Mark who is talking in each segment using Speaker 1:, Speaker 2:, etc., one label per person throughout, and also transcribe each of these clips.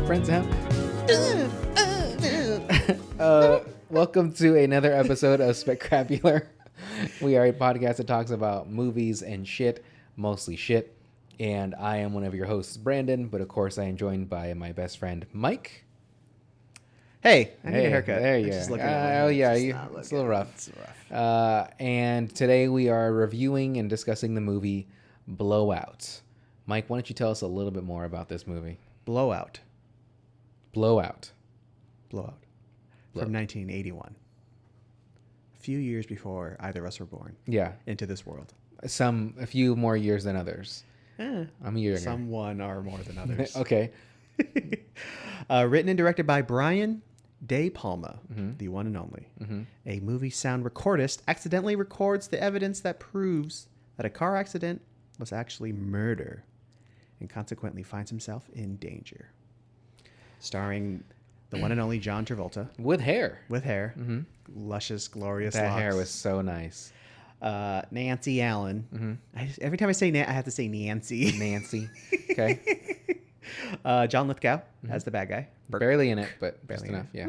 Speaker 1: Brent sound. Welcome to another episode of Spectacular. We are a podcast that talks about movies and shit, mostly shit. And I am one of your hosts, Brandon, but of course I am joined by my best friend, Mike.
Speaker 2: Hey, I need a haircut.
Speaker 1: There you go. Oh, yeah, it's a little rough.
Speaker 2: It's rough.
Speaker 1: And today we are reviewing and discussing the movie Blowout. Mike, why don't you tell us a little bit more about this movie?
Speaker 2: Blowout.
Speaker 1: Blowout.
Speaker 2: From 1981. A few years before either of us were born.
Speaker 1: Yeah.
Speaker 2: Into this world.
Speaker 1: A few more years than others. I'm a year younger.
Speaker 2: Some one are more than others.
Speaker 1: Okay.
Speaker 2: Written and directed by Brian De Palma, the one and only. A movie sound recordist accidentally records the evidence that proves that a car accident was actually murder and consequently finds himself in danger. Starring the one and only John Travolta.
Speaker 1: With hair.
Speaker 2: Luscious, glorious
Speaker 1: That
Speaker 2: locks.
Speaker 1: hair was so nice.
Speaker 2: Nancy Allen. Every time I say I have to say Nancy.
Speaker 1: Nancy. Okay.
Speaker 2: John Lithgow as the bad guy.
Speaker 1: Barely in it, but
Speaker 2: Barely
Speaker 1: just enough. Yeah.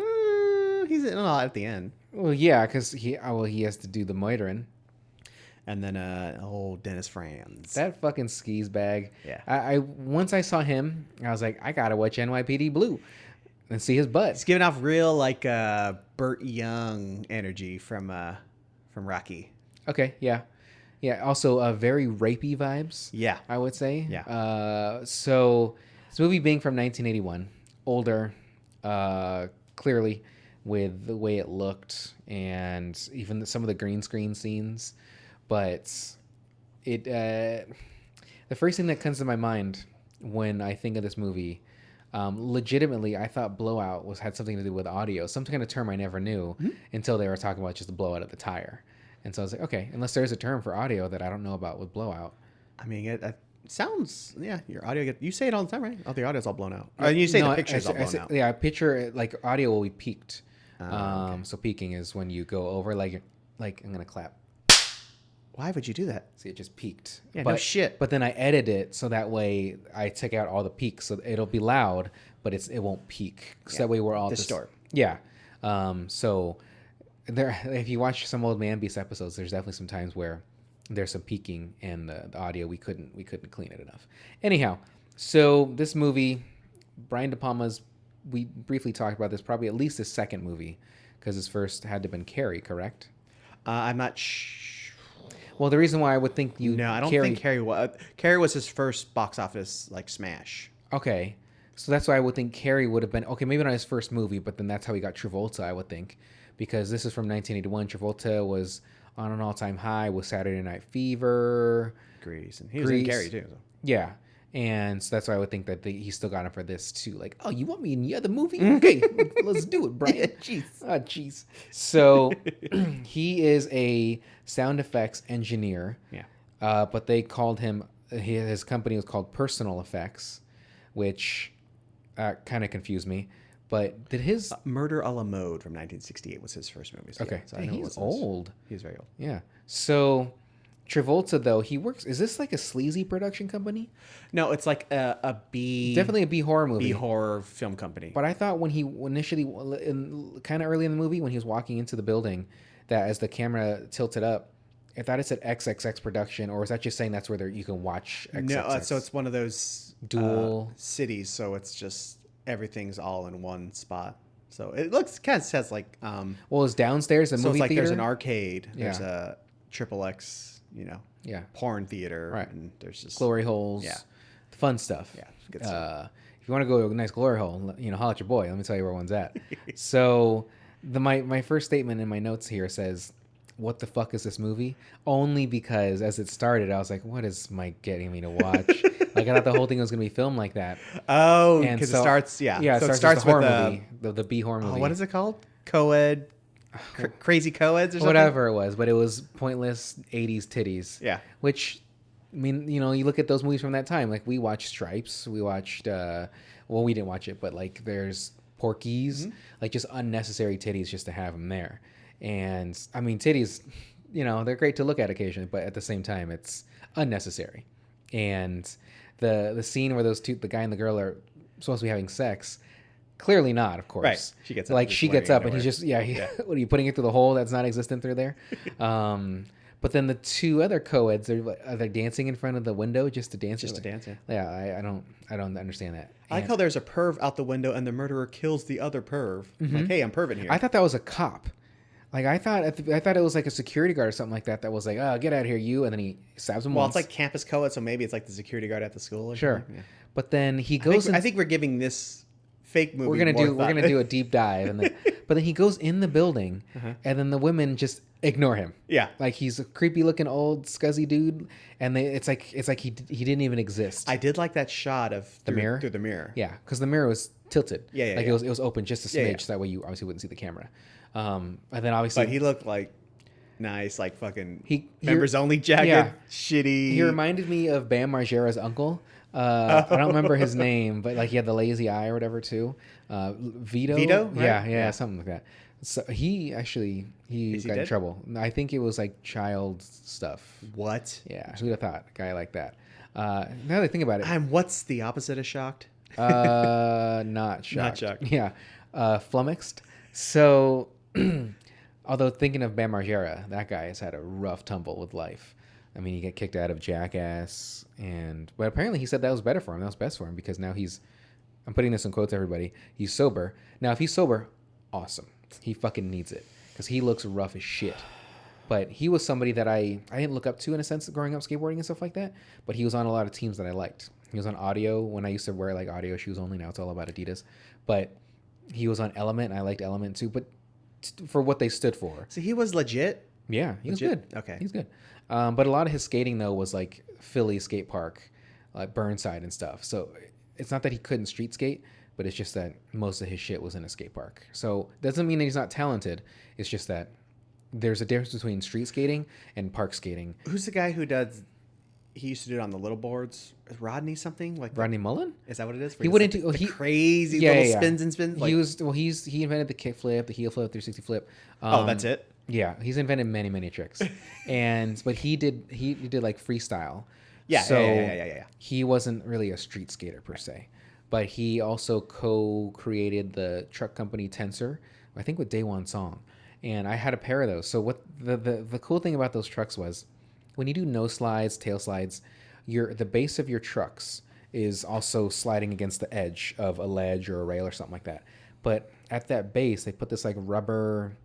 Speaker 2: He's in a lot at the end.
Speaker 1: Well, yeah, because he has to do the moitering.
Speaker 2: And then old Dennis Franz.
Speaker 1: That fucking skis bag.
Speaker 2: Yeah.
Speaker 1: I once I saw him, I was like, I gotta watch NYPD Blue and see his butt.
Speaker 2: He's giving off real like Burt Young energy from Rocky.
Speaker 1: Okay. Yeah. Yeah. Also, very rapey vibes.
Speaker 2: Yeah.
Speaker 1: I would say.
Speaker 2: Yeah.
Speaker 1: So this movie being from 1981, older, clearly with the way it looked and even some of the green screen scenes, but it the first thing that comes to my mind when I think of this movie, legitimately, I thought blowout had something to do with audio, some kind of term I never knew until they were talking about just the blowout of the tire. And so I was like, okay, unless there's a term for audio that I don't know about with blowout.
Speaker 2: I mean, it sounds, your audio, you say it all the time, right? Oh, the audio's all blown out. You say the picture's all blown out.
Speaker 1: Yeah, picture, like, audio will be peaked.
Speaker 2: Okay.
Speaker 1: So peaking is when you go over, like I'm going to clap.
Speaker 2: Why would you do that?
Speaker 1: See, it just peaked.
Speaker 2: Yeah, no shit.
Speaker 1: But then I edit it so that way I take out all the peaks. So it'll be loud, but it won't peak. So that way we're all
Speaker 2: distort.
Speaker 1: Yeah. So there, if you watch some old Man Beast episodes, there's definitely some times where there's some peaking and the audio we couldn't clean it enough. Anyhow, so this movie, Brian De Palma's, we briefly talked about this, probably at least his second movie, because his first had to have been Carrie, correct?
Speaker 2: I'm not
Speaker 1: Well, the reason why I would think
Speaker 2: No, I don't think Carrie was. Carrie was his first box office like smash.
Speaker 1: Okay. So that's why I would think Carrie would have been, okay, maybe not his first movie, but then that's how he got Travolta, I would think. Because this is from 1981. Travolta was on an all-time high with Saturday Night Fever.
Speaker 2: Grease. And he was in Carrie, too. So.
Speaker 1: Yeah. And so that's why I would think that he still got him for this, too. Like, oh, you want me in the other movie? Okay, let's do it, Brian.
Speaker 2: Jeez.
Speaker 1: Oh, jeez. So he is a sound effects engineer.
Speaker 2: Yeah.
Speaker 1: But they called him, his company was called Personal Effects, which kind of confused me. But did his...
Speaker 2: Murder a la Mode from 1968 was his first movie. So
Speaker 1: okay.
Speaker 2: Yeah, so I know
Speaker 1: he's old.
Speaker 2: He's very old.
Speaker 1: Yeah. So Travolta, though, he works... Is this like a sleazy production company?
Speaker 2: No, it's like a B...
Speaker 1: Definitely a B-horror movie.
Speaker 2: B-horror film company.
Speaker 1: But I thought when he initially... kind of early in the movie, when he was walking into the building, that as the camera tilted up, I thought it said XXX production, or is that just saying that's where you can watch XXX?
Speaker 2: No, so it's one of those...
Speaker 1: dual...
Speaker 2: cities, so it's just... Everything's all in one spot. So it looks kind of says like
Speaker 1: well, it's downstairs a
Speaker 2: so
Speaker 1: movie
Speaker 2: it's like
Speaker 1: theater.
Speaker 2: There's an arcade, there's
Speaker 1: Yeah.
Speaker 2: a XXX, porn theater,
Speaker 1: Right.
Speaker 2: and there's just
Speaker 1: glory holes.
Speaker 2: Yeah.
Speaker 1: Fun stuff.
Speaker 2: Yeah, good stuff.
Speaker 1: If you want to go to a nice glory hole, holler at your boy. Let me tell you where one's at. So my first statement in my notes here says, what the fuck is this movie? Only because as it started, I was like, what is Mike getting me to watch? Like, I thought the whole thing was going to be filmed like that.
Speaker 2: Oh,
Speaker 1: And
Speaker 2: because
Speaker 1: so-
Speaker 2: it starts, yeah.
Speaker 1: Yeah,
Speaker 2: So
Speaker 1: it starts with
Speaker 2: with
Speaker 1: horror movie, the B horror movie.
Speaker 2: what is it called? Co-ed, crazy co-eds or something?
Speaker 1: Whatever it was, but it was pointless 80s titties.
Speaker 2: Yeah.
Speaker 1: Which, I mean, you look at those movies from that time. Like, we watched Stripes. We watched, well, we didn't watch it, but, like, there's Porky's. Like, just unnecessary titties just to have them there. And, I mean, titties, they're great to look at occasionally, but at the same time, it's unnecessary. And the scene where those two, the guy and the girl, are supposed to be having sex. Clearly not, of course.
Speaker 2: Right. She gets up.
Speaker 1: Like she gets up and he's just
Speaker 2: yeah.
Speaker 1: What are you putting it through the hole that's not existent through there? But then the two other co-eds are they dancing in front of the window just to dance?
Speaker 2: Just to dance, yeah.
Speaker 1: Yeah, I don't understand that.
Speaker 2: I like how there's a perv out the window and the murderer kills the other perv. Like, hey, I'm perving here.
Speaker 1: I thought that was a cop. Like I thought it was like a security guard or something like that was like, oh, get out of here, you, and then he stabs him.
Speaker 2: Well,
Speaker 1: once.
Speaker 2: it's like campus co-ed, so maybe it's like the security guard at the school. Or
Speaker 1: sure,
Speaker 2: yeah.
Speaker 1: But then he goes.
Speaker 2: I think we're giving this fake movie.
Speaker 1: We're gonna do a deep dive, but then he goes in the building, and then the women just ignore him.
Speaker 2: Yeah,
Speaker 1: like he's a creepy looking old scuzzy dude, and it's like he didn't even exist.
Speaker 2: I did like that shot of
Speaker 1: the mirror
Speaker 2: through the mirror.
Speaker 1: Yeah, because the mirror was tilted.
Speaker 2: Yeah,
Speaker 1: like it was open just a smidge, so that way you obviously wouldn't see the camera. And then obviously,
Speaker 2: but he looked like nice, like fucking members only jacket,
Speaker 1: yeah.
Speaker 2: shitty.
Speaker 1: He reminded me of Bam Margera's uncle. I don't remember his name, but like he had the lazy eye or whatever too. Vito,
Speaker 2: right?
Speaker 1: yeah, something like that. So he got in trouble. I think it was like child stuff.
Speaker 2: What?
Speaker 1: Yeah, who'd have thought a guy like that? Now that I think about it,
Speaker 2: and what's the opposite of shocked?
Speaker 1: Not shocked.
Speaker 2: Not shocked.
Speaker 1: Yeah, flummoxed. So, although thinking of Bam Margera, that guy has had a rough tumble with life. I mean, he got kicked out of Jackass, but apparently he said that was better for him. That was best for him because now I'm putting this in quotes, everybody. He's sober. Now, if he's sober, awesome. He fucking needs it because he looks rough as shit. But he was somebody that I didn't look up to in a sense growing up skateboarding and stuff like that. But he was on a lot of teams that I liked. He was on Audio when I used to wear like Audio shoes only. Now it's all about Adidas. But he was on Element, and I liked Element too. But for what they stood for.
Speaker 2: So he was legit?
Speaker 1: Yeah, he was good.
Speaker 2: Okay.
Speaker 1: He's good. But a lot of his skating, though, was like Philly skate park, like Burnside and stuff. So it's not that he couldn't street skate, but it's just that most of his shit was in a skate park. So it doesn't mean that he's not talented. It's just that there's a difference between street skating and park skating.
Speaker 2: Who's the guy who does... He used to do it on the little boards. Rodney something? Like
Speaker 1: Rodney Mullen?
Speaker 2: Is that what it is?
Speaker 1: He wouldn't do...
Speaker 2: crazy little spins and spins?
Speaker 1: Like, he invented the kick flip, the heel flip, 360 flip.
Speaker 2: That's it?
Speaker 1: Yeah, he's invented many, many tricks. But he did like freestyle.
Speaker 2: Yeah,
Speaker 1: so
Speaker 2: yeah.
Speaker 1: He wasn't really a street skater per se. But he also co-created the truck company Tensor, I think with Daewon Song. And I had a pair of those. So what the cool thing about those trucks was when you do no slides, tail slides, the base of your trucks is also sliding against the edge of a ledge or a rail or something like that. But at that base, they put this like rubber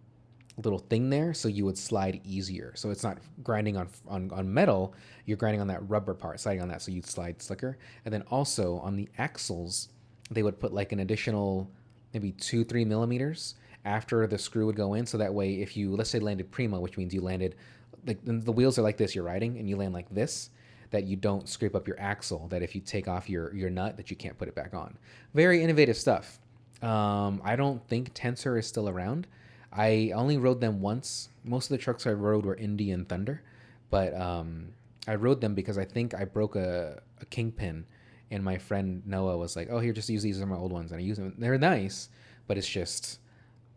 Speaker 1: little thing there so you would slide easier. So it's not grinding on metal, you're grinding on that rubber part, sliding on that so you'd slide slicker. And then also on the axles, they would put like an additional maybe 2-3 millimeters after the screw would go in. So that way, if you, let's say, landed primo, which means you landed, like the wheels are like this, you're riding, and you land like this, that you don't scrape up your axle, that if you take off your nut, that you can't put it back on. Very innovative stuff. I don't think Tensor is still around. I only rode them once. Most of the trucks I rode were Indy and Thunder, but I rode them because I think I broke a kingpin, and my friend Noah was like, "Oh, here, just use these as my old ones," and I use them. They're nice, but it's just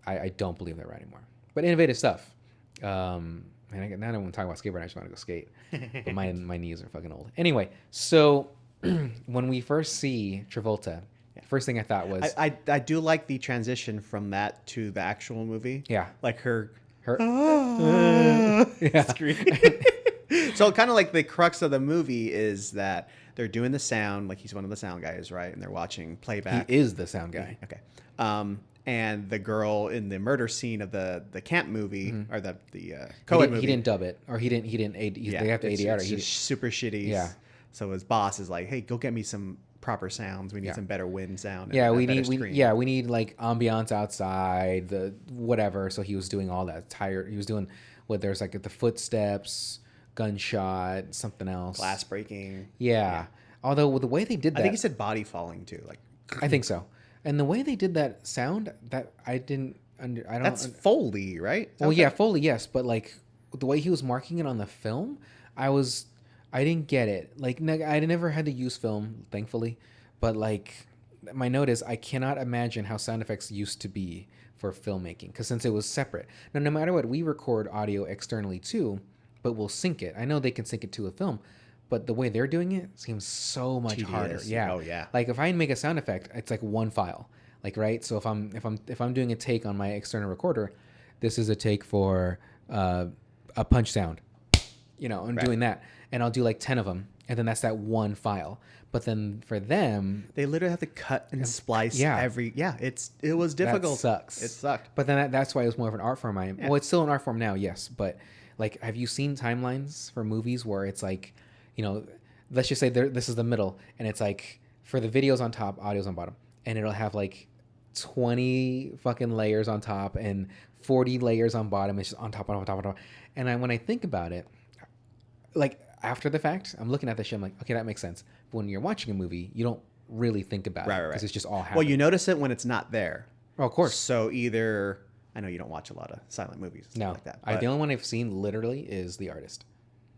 Speaker 1: I don't believe they're right anymore. But innovative stuff. And now I don't want to talk about skateboarding. I just want to go skate. But my knees are fucking old. Anyway, so when we first see Travolta, first thing I thought was...
Speaker 2: I do like the transition from that to the actual movie.
Speaker 1: Yeah.
Speaker 2: Like her
Speaker 1: yeah.
Speaker 2: scream. So kind of like the crux of the movie is that they're doing the sound, like he's one of the sound guys, right? And they're watching playback.
Speaker 1: He is the sound guy.
Speaker 2: Okay. And the girl in the murder scene of the camp movie or the co-ed movie.
Speaker 1: He didn't dub it, or he didn't they have to ADR it.
Speaker 2: It's super shitty.
Speaker 1: Yeah.
Speaker 2: So his boss is like, "Hey, go get me some proper sounds. We need some better wind sound."
Speaker 1: Yeah, we need like ambiance outside, the whatever. So he was doing all that. He was doing there's like the footsteps, gunshot, something else,
Speaker 2: glass breaking.
Speaker 1: Yeah. Although with the way they did that,
Speaker 2: I think he said body falling too. Like,
Speaker 1: I think so. And the way they did that sound, that I didn't
Speaker 2: That's Foley, right?
Speaker 1: Well, yeah, Foley, yes, but like the way he was marking it on the film, I didn't get it. Like I never had to use film, thankfully, but like my note is I cannot imagine how sound effects used to be for filmmaking, because since it was separate. Now, no matter what, we record audio externally too, but we'll sync it. I know they can sync it to a film, but the way they're doing it seems so much harder.
Speaker 2: Tedious.
Speaker 1: Yeah.
Speaker 2: Oh, yeah.
Speaker 1: Like if I make a sound effect, it's like one file. Like, right. So if I'm doing a take on my external recorder, this is a take for a punch sound. I'm doing that, and I'll do like 10 of them, and then that's that one file. But then for them,
Speaker 2: they literally have to cut and splice every. Yeah, it was difficult.
Speaker 1: That sucks.
Speaker 2: It sucked.
Speaker 1: But then that's why it was more of an art form. Well, it's still an art form now, yes. But like, have you seen timelines for movies where it's like, let's just say this is the middle, and it's like for the videos on top, audio's on bottom, and it'll have like 20 fucking layers on top and 40 layers on bottom. It's just on top, on top, on top. And when I think about it, like after the fact, I'm looking at this shit, I'm like, okay, that makes sense. But when you're watching a movie, you don't really think about it because it's just all happening.
Speaker 2: Well, you notice it when it's not there.
Speaker 1: Oh, of course.
Speaker 2: So either, I know you don't watch a lot of silent movies.
Speaker 1: No,
Speaker 2: like that.
Speaker 1: The only one I've seen literally is The Artist.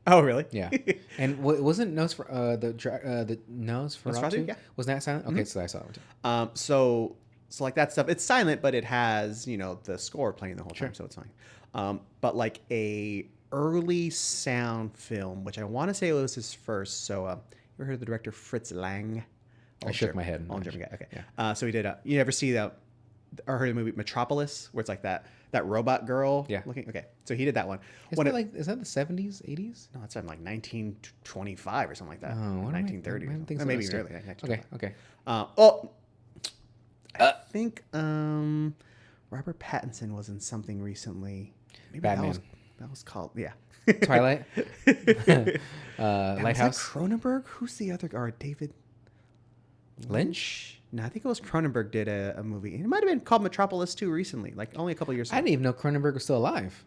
Speaker 2: Oh, really?
Speaker 1: Yeah. And wasn't the Nosferatu?
Speaker 2: Yeah.
Speaker 1: Wasn't that silent? Okay, so I saw that one too.
Speaker 2: So like that stuff, it's silent, but it has, the score playing the whole time, so it's fine. But like a early sound film, which I want to say was his first. So you ever heard of the director Fritz Lang?
Speaker 1: I shook my head.
Speaker 2: All German guy. Okay.
Speaker 1: Yeah.
Speaker 2: So he did. You ever see that or heard the movie Metropolis, where it's like that robot girl?
Speaker 1: Yeah.
Speaker 2: Looking. Okay. So he did that one.
Speaker 1: Is that the 70s, 80s?
Speaker 2: No, it's from like 1925 or something like that.
Speaker 1: Oh,
Speaker 2: 1930.
Speaker 1: I think so.
Speaker 2: Maybe early.
Speaker 1: Okay.
Speaker 2: I think Robert Pattinson was in something recently. Maybe
Speaker 1: Batman.
Speaker 2: That was called, yeah.
Speaker 1: Twilight. Lighthouse.
Speaker 2: Was that Cronenberg? Who's the other guy? David
Speaker 1: Lynch?
Speaker 2: No, I think it was Cronenberg did a movie. It might have been called Metropolis too recently, like only a couple years ago.
Speaker 1: I didn't even know Cronenberg was still alive.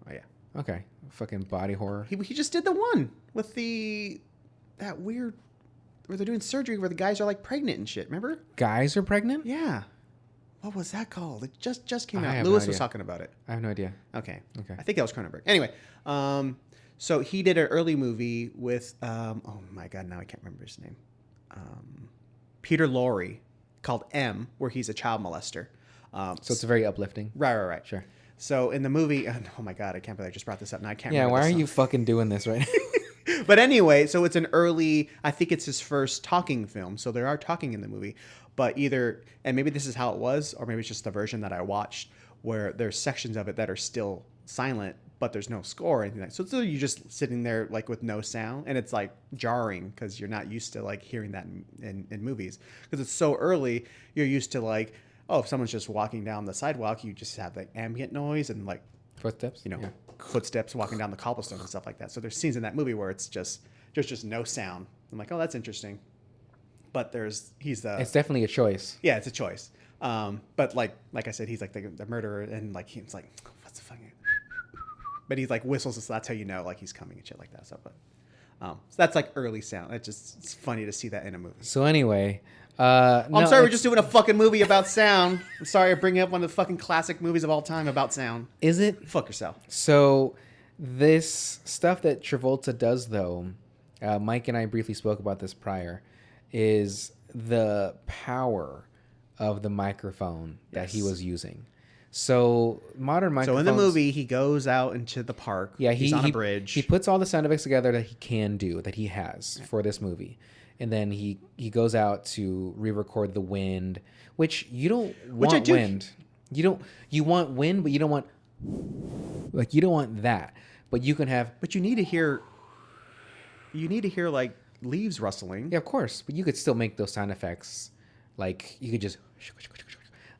Speaker 2: Oh, yeah.
Speaker 1: Okay. Fucking body horror.
Speaker 2: He just did the one with that weird, where they're doing surgery where the guys are like pregnant and shit. Remember?
Speaker 1: Guys are pregnant?
Speaker 2: Yeah. What was that called? It just came out.
Speaker 1: have
Speaker 2: Lewis
Speaker 1: no
Speaker 2: was
Speaker 1: idea.
Speaker 2: talking about it.
Speaker 1: I have no idea.
Speaker 2: Okay.
Speaker 1: Okay.
Speaker 2: I think that was Cronenberg. Anyway, so he did an early movie with, oh my God, now I can't remember his name. Peter Lorre, called M, where he's a child molester.
Speaker 1: So it's very uplifting.
Speaker 2: Right.
Speaker 1: Sure.
Speaker 2: So in the movie, oh my God, I can't believe I just brought this up. Now I can't.
Speaker 1: Yeah,
Speaker 2: remember
Speaker 1: why
Speaker 2: the
Speaker 1: are
Speaker 2: song.
Speaker 1: you fucking doing this right now?
Speaker 2: But anyway, so it's an early, I think it's his first talking film. So there are talking in the movie, but either, and maybe this is how it was, or maybe it's just the version that I watched where there's sections of it that are still silent, but there's no score or anything like that. So you're just sitting there like with no sound, and it's like jarring because you're not used to like hearing that in movies because it's so early. You're used to like, oh, if someone's just walking down the sidewalk, you just have like ambient noise and like
Speaker 1: Footsteps?
Speaker 2: footsteps walking down the cobblestone and stuff like that. So there's scenes in that movie where it's just there's just no sound. I'm like, oh, that's interesting. But it's
Speaker 1: definitely a choice.
Speaker 2: Yeah, it's a choice. But like I said, he's like the murderer, and like he's like, what's the fucking? But he's like whistles, so that's how you know like he's coming and shit like that. So, but so that's like early sound. It's funny to see that in a movie.
Speaker 1: So anyway,
Speaker 2: I'm sorry, we're just doing a fucking movie about sound. I'm sorry, I'm bringing up one of the fucking classic movies of all time about sound.
Speaker 1: Is it?
Speaker 2: Fuck yourself.
Speaker 1: So this stuff that Travolta does, though, Mike and I briefly spoke about this prior, is the power of the microphone that he was using. So modern microphones.
Speaker 2: So in the movie, he goes out into the park.
Speaker 1: Yeah,
Speaker 2: he's on a bridge.
Speaker 1: He puts all the sound effects together that he can do, that he has for this movie. And then he goes out to re-record the wind, which you don't want wind. You want wind, but you don't want that. But you can have.
Speaker 2: But you need to hear like leaves rustling.
Speaker 1: Yeah, of course. But you could still make those sound effects. Like you could just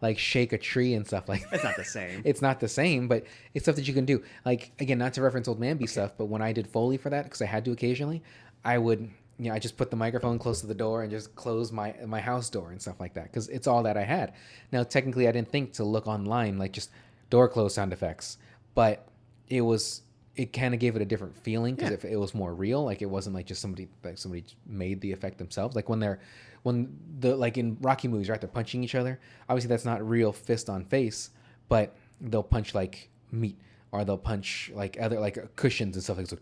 Speaker 1: like shake a tree and stuff like that.
Speaker 2: It's not the same.
Speaker 1: It's not the same, but it's stuff that you can do. Like, again, not to reference Old Man Bee stuff, but when I did Foley for that, because I had to occasionally, I would, I just put the microphone close to the door and just close my house door and stuff like that, because it's all that I had. Now, technically, I didn't think to look online, like just door close sound effects, but it kind of gave it a different feeling because it was more real. Like, it wasn't like just somebody made the effect themselves. Like like in Rocky movies, right? They're punching each other. Obviously, that's not real fist on face, but they'll punch like meat, or they'll punch like other like cushions and stuff like that.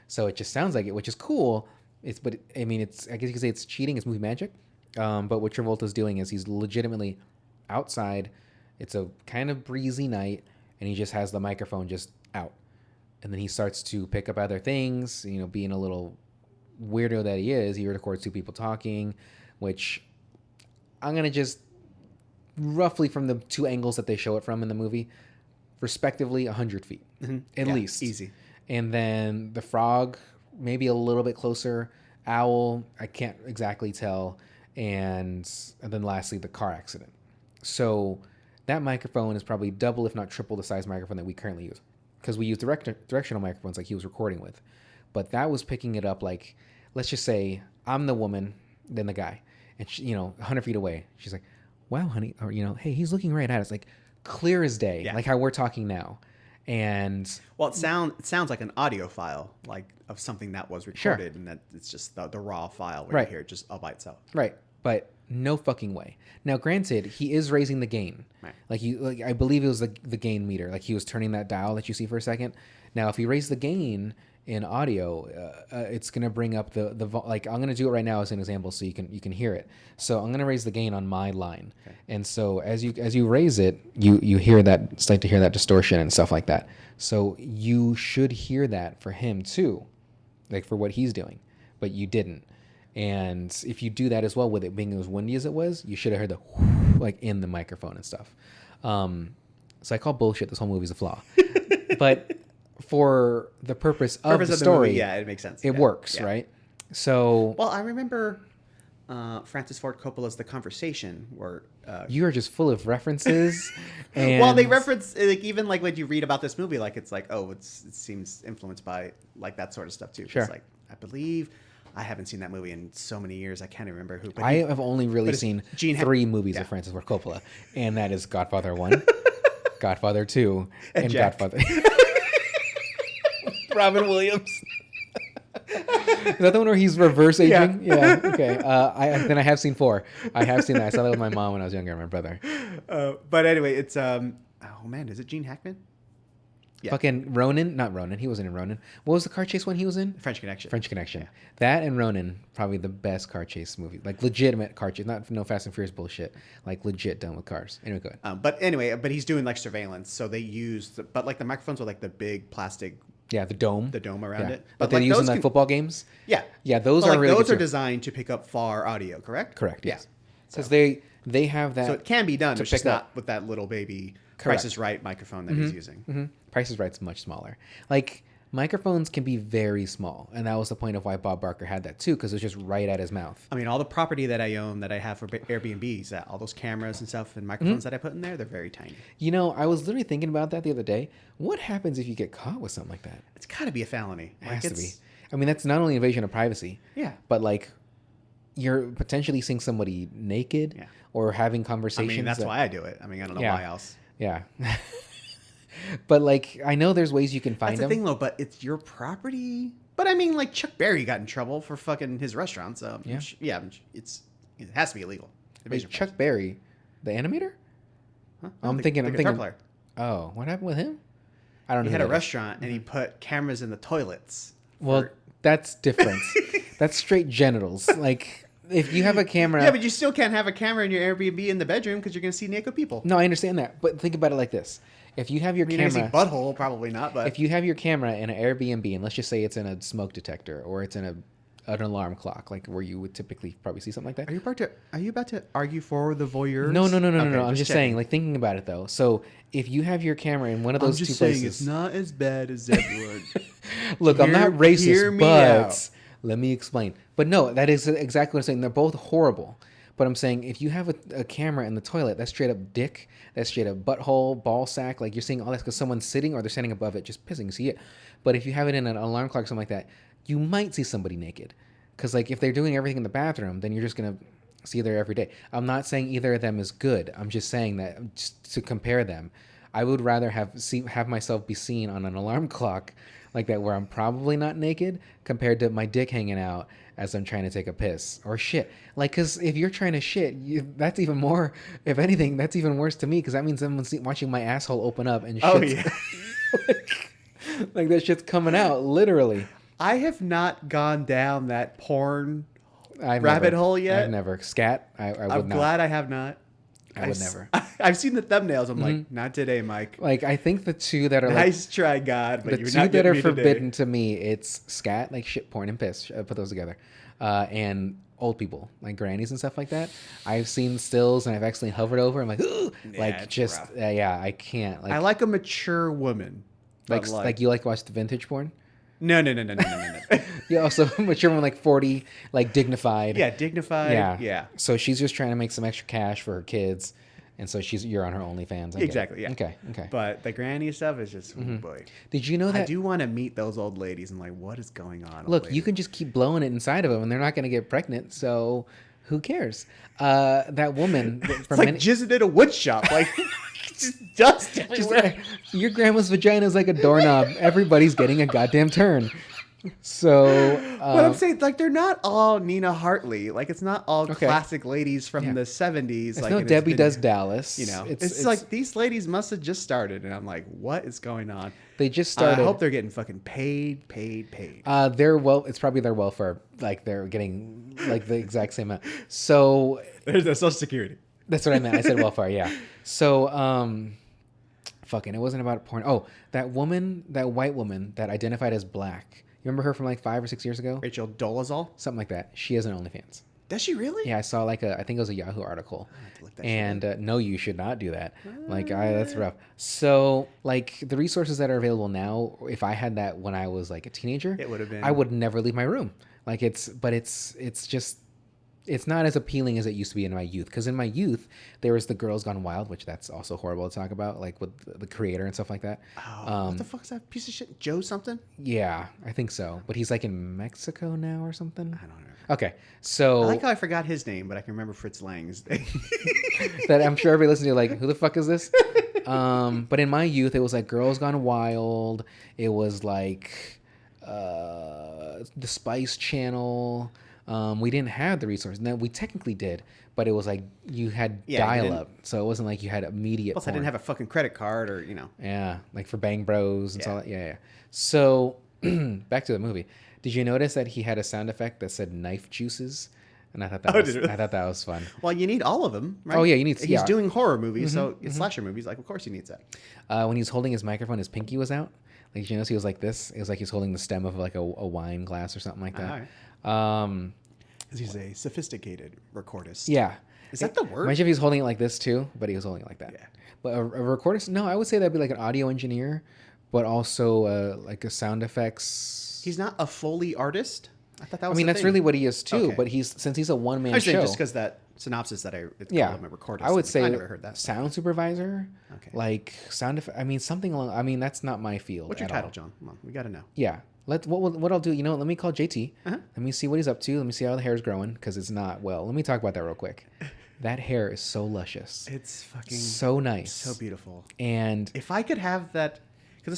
Speaker 1: So it just sounds like it, which is cool. I guess you could say it's cheating. It's movie magic. But what Travolta's doing is he's legitimately outside. It's a kind of breezy night, and he just has the microphone just out, and then he starts to pick up other things. Being a little weirdo that he records two people talking, which I'm going to just roughly from the two angles that they show it from in the movie, respectively 100 feet at least.
Speaker 2: Easy.
Speaker 1: And then the frog, maybe a little bit closer. Owl, I can't exactly tell. And then lastly, the car accident. So that microphone is probably double, if not triple, the size microphone that we currently use. Because we use directional microphones like he was recording with. But that was picking it up like, let's just say I'm the woman, then the guy. And, she, 100 feet away. She's like, wow, honey. Or, hey, he's looking right at us. Like, clear as day. Like how we're talking now. And
Speaker 2: well, it sounds like an audio file, like of something that was recorded, and that it's just the raw file where you hear it just all by itself.
Speaker 1: Right, but no fucking way. Now, granted, he is raising the gain. Right. Like I believe it was the gain meter. Like he was turning that dial that you see for a second. Now, if you raise the gain in audio, it's gonna bring up the like I'm gonna do it right now as an example so you can hear it. So I'm gonna raise the gain on my line, and so as you raise it, you hear that, start to hear that distortion and stuff like that. So you should hear that for him too, like for what he's doing, but you didn't. And if you do that as well with it being as windy as it was, you should have heard the like in the microphone and stuff. So I call bullshit. This whole movie's a flaw, but for the purpose of the story,
Speaker 2: movie, it makes sense.
Speaker 1: It works, right? So,
Speaker 2: well, I remember Francis Ford Coppola's The Conversation, where
Speaker 1: you are just full of references. And
Speaker 2: well, they reference like even like when you read about this movie, like it's like it seems influenced by like that sort of stuff too.
Speaker 1: Sure.
Speaker 2: It's like I believe I haven't seen that movie in so many years, I can't remember who. But
Speaker 1: I have only really seen 3 movies of Francis Ford Coppola, and that is Godfather 1, Godfather 2, and Godfather. Robin Williams. Is that the one where he's reverse aging? Yeah. Okay. Then I have seen 4. I have seen that. I saw that with my mom when I was younger and my brother.
Speaker 2: But anyway, it's oh man, is it Gene Hackman?
Speaker 1: Yeah. Fucking Ronin, not Ronin. He wasn't in Ronin. What was the car chase one he was in?
Speaker 2: French Connection.
Speaker 1: French Connection. Yeah. That and Ronin, probably the best car chase movie. Like legitimate car chase, not no Fast and Furious bullshit. Like legit done with cars. Anyway, go ahead.
Speaker 2: But he's doing like surveillance, so they use like the microphones with like the big plastic.
Speaker 1: Yeah, the dome
Speaker 2: around it.
Speaker 1: But they use in like football games.
Speaker 2: Yeah,
Speaker 1: yeah, those are really
Speaker 2: those are designed to pick up far audio. Correct.
Speaker 1: Correct. Yes. Because they have that.
Speaker 2: So it can be done. It's just not with that little baby
Speaker 1: Correct.
Speaker 2: Price is Right microphone that he's using.
Speaker 1: Mm-hmm. Price is Right's much smaller. Like microphones can be very small, and that was the point of why Bob Barker had that too, because it was just right at his mouth.
Speaker 2: I mean, all the property that I own that I have for Airbnbs, all those cameras and stuff and microphones that I put in there, they're very tiny.
Speaker 1: I was literally thinking about that the other day. What happens if you get caught with something like that?
Speaker 2: It's got to be a felony.
Speaker 1: It has to be. I mean, that's not only invasion of privacy.
Speaker 2: Yeah.
Speaker 1: But like, you're potentially seeing somebody naked or having conversations.
Speaker 2: I mean, that's why I do it. I mean, I don't know why else.
Speaker 1: Yeah. But like, I know there's ways you can find them.
Speaker 2: That's the thing though, but it's your property. But I mean, like Chuck Berry got in trouble for fucking his restaurant. So it has to be illegal.
Speaker 1: Wait, Chuck Berry, the animator?
Speaker 2: Huh?
Speaker 1: I'm thinking.
Speaker 2: Guitar player.
Speaker 1: Oh, what happened with him? I don't know.
Speaker 2: He had a restaurant and he put cameras in the toilets.
Speaker 1: Well, that's different. That's straight genitals. Like, if you have a camera...
Speaker 2: Yeah, but you still can't have a camera in your Airbnb in the bedroom because you're going to see naked people.
Speaker 1: No, I understand that. But think about it like this. If you have your camera...
Speaker 2: You're going to see butthole, probably not, but...
Speaker 1: If you have your camera in an Airbnb, and let's just say it's in a smoke detector, or it's in an alarm clock, like where you would typically probably see something like that.
Speaker 2: Are you about to argue for the voyeurs?
Speaker 1: No. I'm just saying, like, thinking about it, though. So, if you have your camera in one of those two places... I'm just saying,
Speaker 2: it's not as bad as everyone.
Speaker 1: Look, I'm not racist, but... Let me explain. But no, that is exactly what I'm saying. They're both horrible. But I'm saying if you have a camera in the toilet, that's straight up dick, that's straight up butthole, ball sack. Like you're seeing all that because someone's sitting or they're standing above it, just pissing. You see it. But if you have it in an alarm clock or something like that, you might see somebody naked. Because like if they're doing everything in the bathroom, then you're just going to see there every day. I'm not saying either of them is good. I'm just saying that just to compare them, I would rather have myself be seen on an alarm clock like that where I'm probably not naked compared to my dick hanging out as I'm trying to take a piss or shit. Like, because if you're trying to shit, that's even more, if anything, that's even worse to me because that means someone's watching my asshole open up and shit.
Speaker 2: Oh, yeah.
Speaker 1: like that shit's coming out, literally.
Speaker 2: I have not gone down that porn rabbit hole yet.
Speaker 1: I've never. Scat? I would not.
Speaker 2: I'm glad I have not.
Speaker 1: I would never.
Speaker 2: I've seen the thumbnails. I'm like, not today, Mike.
Speaker 1: Like, I think the two that are
Speaker 2: Nice try, God, but
Speaker 1: the
Speaker 2: you're
Speaker 1: two
Speaker 2: not
Speaker 1: that are
Speaker 2: getting me
Speaker 1: forbidden
Speaker 2: today.
Speaker 1: to me, it's scat, like shit, porn, and piss. Put those together, and old people, like grannies and stuff like that. I've seen stills and I've actually hovered over. I'm like, ooh,
Speaker 2: Yeah,
Speaker 1: like
Speaker 2: it's
Speaker 1: just
Speaker 2: rough.
Speaker 1: I can't. Like,
Speaker 2: I like a mature woman. But
Speaker 1: like you like to watch the vintage porn.
Speaker 2: No.
Speaker 1: Yeah, also mature one, like 40, like dignified.
Speaker 2: Yeah, dignified. Yeah.
Speaker 1: So she's just trying to make some extra cash for her kids, and so you're on her OnlyFans. I get it.
Speaker 2: Exactly. Yeah.
Speaker 1: Okay.
Speaker 2: But the granny stuff is just, oh boy.
Speaker 1: Did you know that?
Speaker 2: I do want to meet those old ladies and like, what is going on?
Speaker 1: Look, you can just keep blowing it inside of them, and they're not going to get pregnant. So who cares? That woman
Speaker 2: it's like jizzing in a wood shop, like just dust everywhere.
Speaker 1: Your grandma's vagina is like a doorknob. Everybody's getting a goddamn turn. So,
Speaker 2: but I'm saying, like, they're not all Nina Hartley. Like, it's not all classic ladies from the 70s.
Speaker 1: It's
Speaker 2: like,
Speaker 1: no Debbie Does Dallas.
Speaker 2: You know, it's like these ladies must have just started, and I'm like, what is going on?
Speaker 1: They just started.
Speaker 2: I hope they're getting fucking paid.
Speaker 1: It's probably their welfare. Like, they're getting like the exact same amount. So
Speaker 2: there's the Social Security.
Speaker 1: That's what I meant. I said welfare. Yeah. So, fucking, it wasn't about porn. Oh, that white woman that identified as black. You remember her from like 5 or 6 years ago?
Speaker 2: Rachel Dolezal?
Speaker 1: Something like that. She has an OnlyFans.
Speaker 2: Does she really?
Speaker 1: Yeah, I saw I think it was a Yahoo article. And no, you should not do that. Like, that's rough. So, like, the resources that are available now, if I had that when I was like a teenager,
Speaker 2: it would have been.
Speaker 1: I would never leave my room. Like, it's just. It's not as appealing as it used to be in my youth. Because in my youth, there was the Girls Gone Wild, which that's also horrible to talk about, like with the creator and stuff like that.
Speaker 2: Oh, what the fuck's that piece of shit? Joe something?
Speaker 1: Yeah, I think so. But he's like in Mexico now or something.
Speaker 2: I don't know.
Speaker 1: Okay, so
Speaker 2: I like how I forgot his name, but I can remember Fritz Lang's name.
Speaker 1: that I'm sure everybody listening to like, who the fuck is this? But in my youth, it was like Girls Gone Wild. It was like the Spice Channel. We didn't have the resources. Now, we technically did, but it was like you had dial-up, so it wasn't like you had immediate.
Speaker 2: Plus, I didn't have a fucking credit card, or
Speaker 1: Yeah, like for Bang Bros and all that. Yeah. So back to the movie. Did you notice that he had a sound effect that said knife juices? And I thought that was fun.
Speaker 2: Well, you need all of them, right?
Speaker 1: Oh yeah, you need.
Speaker 2: He's doing horror movies, so it's slasher movies. Like, of course, he needs that.
Speaker 1: When he was holding his microphone, his pinky was out. Like, you notice he was like this. It was like he was holding the stem of like a wine glass or something like that.
Speaker 2: He's a sophisticated recordist.
Speaker 1: Yeah.
Speaker 2: Is that the word?
Speaker 1: Imagine if he was holding it like this too, but he was holding it like that.
Speaker 2: Yeah.
Speaker 1: But a recordist? No, I would say that'd be like an audio engineer, but also like a sound effects.
Speaker 2: He's not a Foley artist? I thought that was
Speaker 1: that's really what he is too,
Speaker 2: Okay.
Speaker 1: but since he's a one-man show.
Speaker 2: Just because that synopsis that it's called him a recordist.
Speaker 1: I would say
Speaker 2: I never heard that.
Speaker 1: Sound supervisor.
Speaker 2: Okay.
Speaker 1: Like sound effect. Something along. That's not my field.
Speaker 2: What's your title, John? Come on, we got to know.
Speaker 1: Yeah. What I'll do, let me call JT. Let me see what he's up to. Let me see how the hair is growing, because it's not well. Let me talk about that real quick. That hair is so luscious.
Speaker 2: It's fucking
Speaker 1: so nice,
Speaker 2: so beautiful.
Speaker 1: And
Speaker 2: if I could have that, because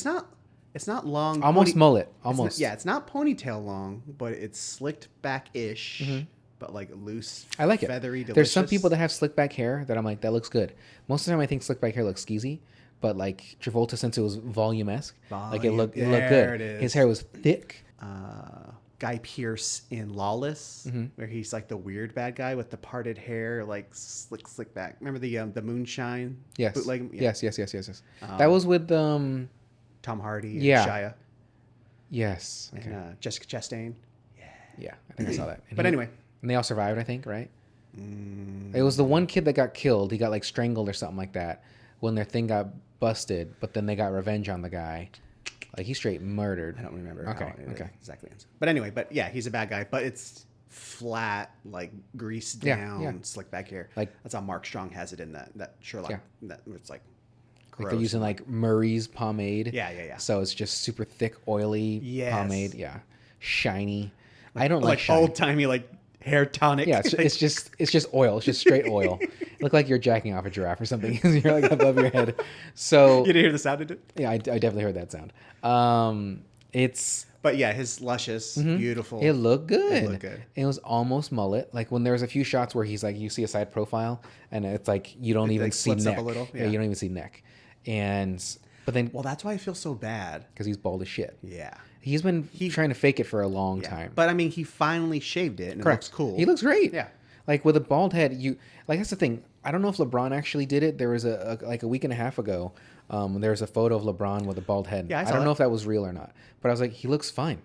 Speaker 2: it's not long.
Speaker 1: Almost mullet. Almost.
Speaker 2: It's not ponytail long, but it's slicked back-ish, but like loose.
Speaker 1: I like
Speaker 2: feathery,
Speaker 1: it.
Speaker 2: delicious.
Speaker 1: There's some people that have slick back hair that I'm like, that looks good. Most of the time, I think slick back hair looks skeezy. But like Travolta, since it was volume-esque, like it looked good. His hair was thick.
Speaker 2: Guy Pearce in Lawless, where he's like the weird bad guy with the parted hair, like slick back. Remember the Moonshine?
Speaker 1: Yes.
Speaker 2: Bootleg?
Speaker 1: Yeah. Yes. That was with
Speaker 2: Tom Hardy. And Shia.
Speaker 1: Yes. Okay.
Speaker 2: And Jessica Chastain.
Speaker 1: Yeah, I think I saw that.
Speaker 2: But anyway,
Speaker 1: and they all survived, I think, right? It was the one kid that got killed. He got like strangled or something like that when their thing got busted, but then they got revenge on the guy. Like, he straight murdered.
Speaker 2: I don't remember.
Speaker 1: Okay.
Speaker 2: Exactly. But anyway, he's a bad guy. But it's flat, like greased down, slick back hair. Like, that's how Mark Strong has it in that Sherlock. Yeah. That it's like gross.
Speaker 1: Like they're using like Murray's pomade.
Speaker 2: Yeah.
Speaker 1: So it's just super thick, oily pomade. Yeah. Shiny. I don't
Speaker 2: like old timey like hair tonic.
Speaker 1: Yeah, it's just oil. It's just straight oil. Look like you're jacking off a giraffe or something. You're like above your head. So
Speaker 2: you didn't hear the sound of it?
Speaker 1: Yeah, I definitely heard that sound.
Speaker 2: But yeah, his luscious, beautiful.
Speaker 1: It looked good. It was almost mullet. Like when there was a few shots where he's like, you see a side profile, and it's like you don't even see neck. Up a little. Yeah, you don't even see neck. But then,
Speaker 2: well, that's why I feel so bad,
Speaker 1: because he's bald as shit.
Speaker 2: Yeah.
Speaker 1: He's been trying to fake it for a long time.
Speaker 2: But I mean, he finally shaved it, and it looks cool.
Speaker 1: He looks great.
Speaker 2: Yeah.
Speaker 1: Like with a bald head, that's the thing. I don't know if LeBron actually did it. There was a week and a half ago. There was a photo of LeBron with a bald head.
Speaker 2: Yeah,
Speaker 1: I don't know if that was real or not. But I was like, he looks fine.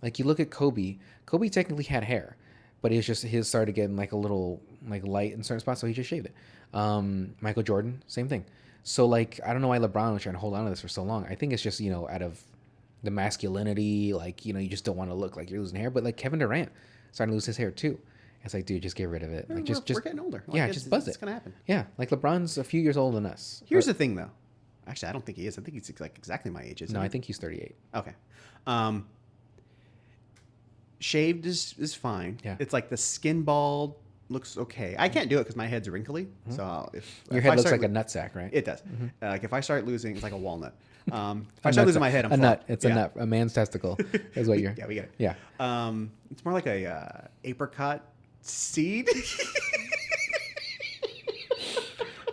Speaker 1: Like you look at Kobe. Kobe technically had hair, but it's just his started getting like a little like light in certain spots, so he just shaved it. Michael Jordan, same thing. So like I don't know why LeBron was trying to hold on to this for so long. I think it's just out of the masculinity, like you just don't want to look like you're losing hair. But like Kevin Durant starting to lose his hair too. It's like, dude, just get rid of it. Like just
Speaker 2: we're getting older. Like,
Speaker 1: yeah, just buzz it.
Speaker 2: It's gonna happen.
Speaker 1: Yeah, like LeBron's a few years older than us.
Speaker 2: Here's the thing, though. Actually, I don't think he is. I think he's like exactly my age.
Speaker 1: No, I think he's 38.
Speaker 2: Okay. Shaved is fine.
Speaker 1: Yeah.
Speaker 2: It's like the skin bald looks okay. I can't do it because my head's wrinkly. Mm-hmm. So if
Speaker 1: your head looks like a nutsack, right?
Speaker 2: It does. Mm-hmm. Like if I start losing, it's like a walnut. If I start losing my head, I'm
Speaker 1: a
Speaker 2: flat.
Speaker 1: nut. It's a nut. A man's testicle is what you're.
Speaker 2: Yeah, we get it.
Speaker 1: Yeah.
Speaker 2: It's more like a apricot seed.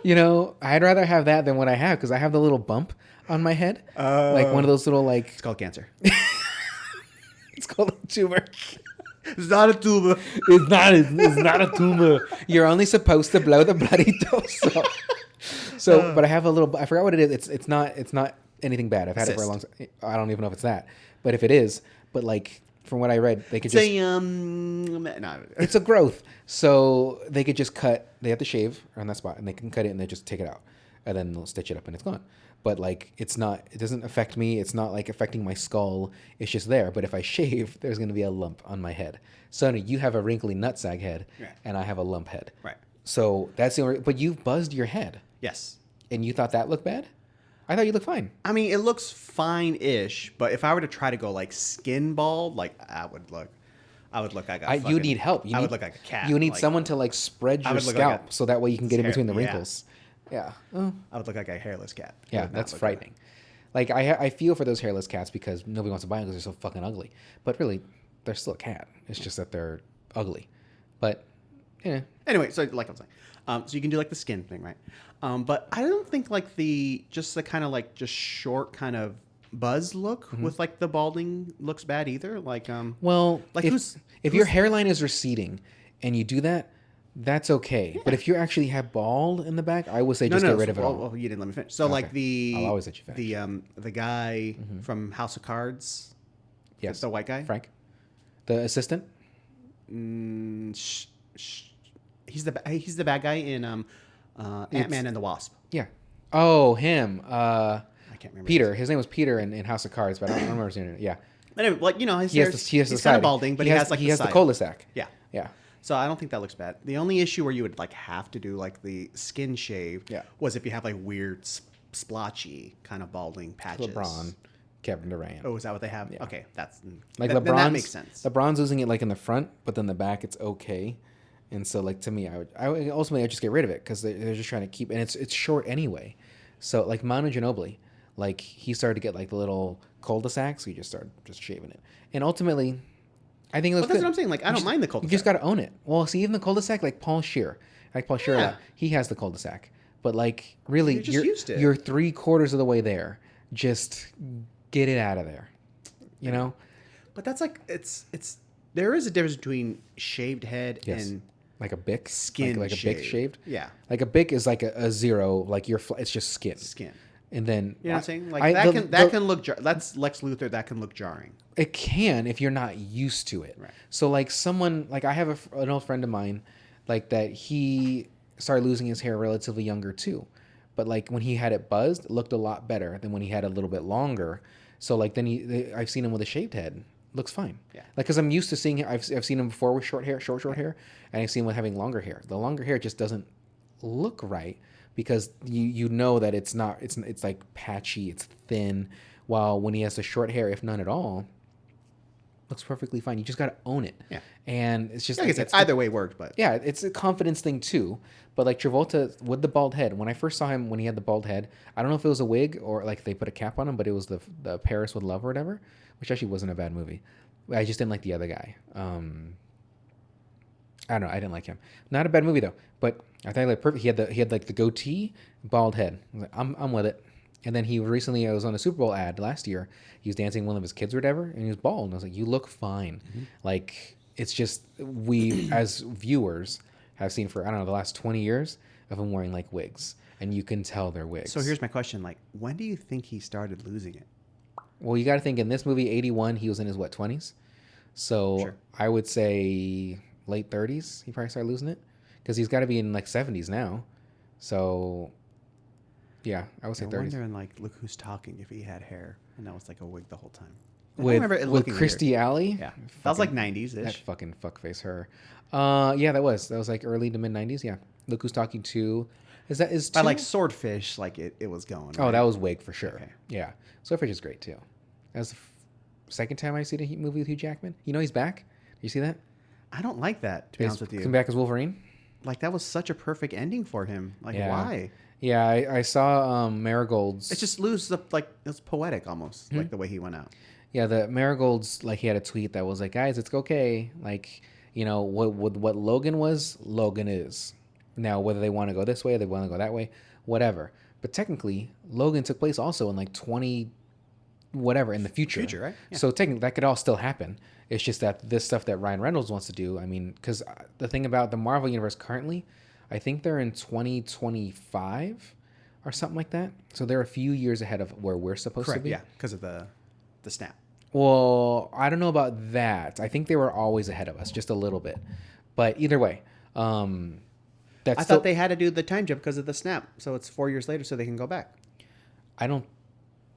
Speaker 1: I'd rather have that than what I have because I have the little bump on my head, like one of those little like.
Speaker 2: It's called cancer.
Speaker 1: It's called a tumor.
Speaker 2: It's not a tumor.
Speaker 1: It's not a tumor. You're only supposed to blow the bloody dose. So, but I have a little. I forgot what it is. It's not anything bad. I've had it for a long time. I don't even know if it's that. But if it is, but like from what I read, they could
Speaker 2: no.
Speaker 1: It's a growth. So they could just cut. They have to shave on that spot, and they can cut it, and they just take it out, and then they'll stitch it up, and it's gone. But like, it's not. It doesn't affect me. It's not like affecting my skull. It's just there. But if I shave, there's going to be a lump on my head. So you have a wrinkly nutsack head,
Speaker 2: right,
Speaker 1: and I have a lump head.
Speaker 2: Right.
Speaker 1: So that's the only. But you've buzzed your head.
Speaker 2: Yes.
Speaker 1: And you thought that looked bad? I thought you looked fine.
Speaker 2: I mean, it looks fine-ish, but if I were to try to go like skin bald, like I would look like
Speaker 1: you need help.
Speaker 2: I would look like a cat.
Speaker 1: You need someone to like spread your scalp so that way you can get in between the wrinkles. Yeah.
Speaker 2: I would look like a hairless cat.
Speaker 1: Yeah, that's frightening. Like I feel for those hairless cats because nobody wants to buy them because they're so fucking ugly. But really, they're still a cat. It's just that they're ugly. But yeah.
Speaker 2: Anyway, so like I was saying, so you can do like the skin thing, right? But I don't think like the kind of like just short kind of buzz look with like the balding looks bad either. Like
Speaker 1: well,
Speaker 2: like
Speaker 1: if your hairline is receding and you do that, that's okay. Yeah. But if you actually have bald in the back, I would say just get rid of it all.
Speaker 2: Well, you didn't let me finish. So okay. Like
Speaker 1: I'll always let you finish.
Speaker 2: The guy from House of Cards,
Speaker 1: yes,
Speaker 2: the white guy,
Speaker 1: Frank, the assistant.
Speaker 2: He's the bad guy in Ant-Man and the Wasp.
Speaker 1: Yeah. Oh, him.
Speaker 2: I can't remember.
Speaker 1: Peter. His name was Peter in House of Cards, but I don't remember his name. Yeah.
Speaker 2: But anyway, like he's
Speaker 1: kind
Speaker 2: of balding, but he has
Speaker 1: the cul-de-sac.
Speaker 2: Yeah.
Speaker 1: Yeah.
Speaker 2: So I don't think that looks bad. The only issue where you would like have to do like the skin shave was if you have like weird splotchy kind of balding patches.
Speaker 1: LeBron, Kevin Durant.
Speaker 2: Oh, is that what they have? Yeah. Okay, that's
Speaker 1: like LeBron. That makes sense. LeBron's losing it like in the front, but then the back it's okay. And so like to me, I would ultimately just get rid of it because they're just trying to keep, and it's short anyway. So like Manu Ginobili, like he started to get like the little cul-de-sac, so he just started just shaving it, and ultimately. I think it looks
Speaker 2: that's
Speaker 1: good.
Speaker 2: What I'm saying. Like, I don't mind the cul-de-sac.
Speaker 1: You just got to own it. Well, see, even the cul-de-sac, like Paul Scheer. He has the cul-de-sac. But, like, really, you're 3/4 of the way there. Just get it out of there. You know?
Speaker 2: But that's like, there is a difference between shaved head and...
Speaker 1: Like a bic?
Speaker 2: Skin
Speaker 1: like a bic shaved?
Speaker 2: Yeah.
Speaker 1: Like a bic is like a zero. Like, it's just skin.
Speaker 2: Skin.
Speaker 1: And then
Speaker 2: you know what I'm saying? Like that can look that's Lex Luthor, that can look jarring.
Speaker 1: It can if you're not used to it.
Speaker 2: Right.
Speaker 1: So like someone like I have an old friend of mine like that he started losing his hair relatively younger too. But like when he had it buzzed, it looked a lot better than when he had it a little bit longer. So like then I've seen him with a shaved head. Looks fine. Yeah. Like cuz I'm used to seeing I've seen him before with short hair, short hair, and I've seen him with having longer hair. The longer hair just doesn't look right. Because you know that it's like patchy, it's thin, while when he has the short hair, if none at all, looks perfectly fine. You just got to own it. Yeah. And it's just
Speaker 2: like either way worked, but
Speaker 1: yeah, it's a confidence thing too. But like Travolta with the bald head, when I first saw him when he had the bald head, I don't know if it was a wig or like they put a cap on him, but it was the Paris with Love or whatever, which actually wasn't a bad movie. I just didn't like the other guy. I don't know. I didn't like him. Not a bad movie though. But I thought he looked perfect. He had like the goatee, bald head. I was like, I'm with it. And then I was on a Super Bowl ad last year. He was dancing with one of his kids or whatever, and he was bald. And I was like, you look fine. Mm-hmm. Like it's just we as viewers have seen for, I don't know, the last 20 years of them wearing like wigs. And you can tell they're wigs.
Speaker 2: So here's my question. Like, when do you think he started losing it?
Speaker 1: Well, you got to think in this movie, 81, he was in his, 20s? So
Speaker 2: Sure.
Speaker 1: I would say late 30s, he probably started losing it. Because he's got to be in like 70s now. So, yeah, I would say 30s.
Speaker 2: I wonder, in like, Look Who's Talking, if he had hair and that was like a wig the whole time. I
Speaker 1: With
Speaker 2: remember it looking
Speaker 1: Christy
Speaker 2: weird.
Speaker 1: Alley?
Speaker 2: Yeah. That was like 90s-ish.
Speaker 1: That fucking fuckface her. Yeah, that was like early to mid 90s. Yeah. Look Who's Talking 2. Is
Speaker 2: By
Speaker 1: two?
Speaker 2: like Swordfish, like it was going.
Speaker 1: Oh,
Speaker 2: right?
Speaker 1: that was wig for sure.
Speaker 2: Okay.
Speaker 1: Yeah. Swordfish is great too. That was the second time I see the movie with Hugh Jackman. You know he's back. You see that?
Speaker 2: I don't like that, to be honest with you.
Speaker 1: Come back as Wolverine.
Speaker 2: Like, that was such a perfect ending for him. Like, why?
Speaker 1: Yeah, I saw Marigold's.
Speaker 2: It just loses the, like, it's poetic almost, like the way he went out.
Speaker 1: Yeah, the Marigold's, like, he had a tweet that was like, guys, it's okay. Like, you know, what Logan was, Logan is. Now, whether they want to go this way, they want to go that way, whatever. But technically, Logan took place also in like 20, whatever, in the future.
Speaker 2: Future, right? Yeah.
Speaker 1: So technically, that could all still happen. It's just that this stuff that Ryan Reynolds wants to do, I mean, because the thing about the Marvel Universe currently, I think they're in 2025 or something like that. So they're a few years ahead of where we're supposed to be.
Speaker 2: Yeah, because of the snap.
Speaker 1: Well, I don't know about that. I think they were always ahead of us, just a little bit. But either way,
Speaker 2: I thought they had to do the time jump because of the snap. So it's 4 years later so they can go back.
Speaker 1: I don't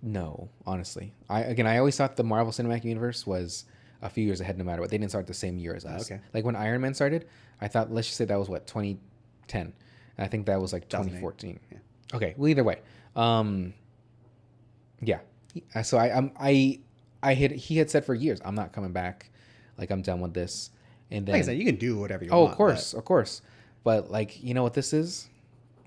Speaker 1: know, honestly. I always thought the Marvel Cinematic Universe was a few years ahead no matter what. They didn't start the same year as us.
Speaker 2: Okay.
Speaker 1: Like when Iron Man started, I thought, let's just say that was 2010. And I think that was like 2014.
Speaker 2: Yeah.
Speaker 1: Okay. Well, either way. Yeah. So he had said for years, I'm not coming back. Like, I'm done with this. And then,
Speaker 2: Like I said, you can do whatever you
Speaker 1: oh,
Speaker 2: want.
Speaker 1: of course. But like, you know what this is?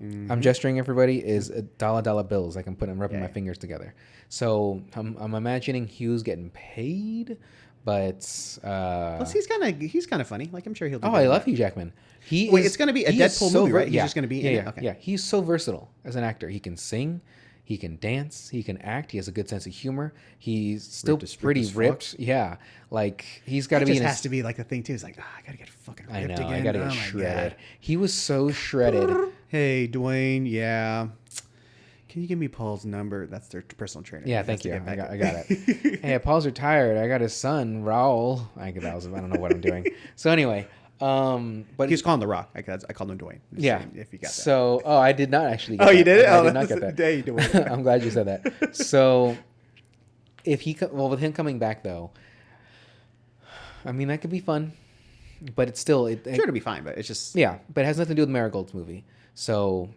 Speaker 1: Mm-hmm. I'm gesturing everybody is dollar bills. Like I'm rubbing my fingers together. So I'm imagining Hugh's getting paid, but
Speaker 2: plus he's kind of funny. Like I'm sure he'll do
Speaker 1: I love Hugh Jackman.
Speaker 2: It's going to be a Deadpool movie, right? He's just going to be in it. Okay.
Speaker 1: Yeah. He's so versatile as an actor. He can sing, he can dance, he can act. He has a good sense of humor. He's still pretty ripped. Yeah, like he's got to be.
Speaker 2: Just has to be like the thing too. It's like, I gotta get fucking ripped again.
Speaker 1: I gotta get shredded. God. He was so shredded.
Speaker 2: Hey, Dwayne. Yeah. Can you give me Paul's number? That's their personal trainer.
Speaker 1: Yeah, thank you. I got it. Hey, Paul's retired. I got his son, Raul. I don't know what I'm doing. So anyway, but
Speaker 2: he was calling The Rock. I called him Dwayne.
Speaker 1: Yeah.
Speaker 2: If you got that.
Speaker 1: So, I did not actually get
Speaker 2: that. You did it?
Speaker 1: I did not get that.
Speaker 2: Day, Dwayne.
Speaker 1: I'm glad you said that. So, with him coming back though, I mean, that could be fun, but it's still
Speaker 2: sure to be fine, but it's just
Speaker 1: but it has nothing to do with Marigold's movie. So,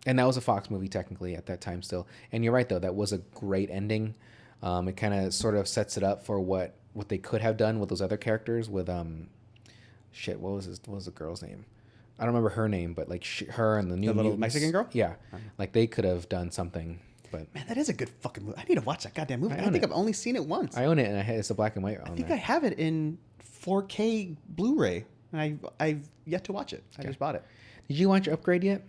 Speaker 1: and that was a Fox movie technically at that time still. And you're right though, that was a great ending. It kind of sort of sets it up for what they could have done with those other characters with what was the girl's name? I don't remember her name, but like her and the new
Speaker 2: little Mexican girl.
Speaker 1: Yeah, like they could have done something. But
Speaker 2: man, that is a good fucking movie. I need to watch that goddamn movie. I think I've only seen it once.
Speaker 1: I own it, and it's a black and white.
Speaker 2: I think I have it in 4K Blu-ray, and I've yet to watch it. I just bought it.
Speaker 1: Did you watch Upgrade yet?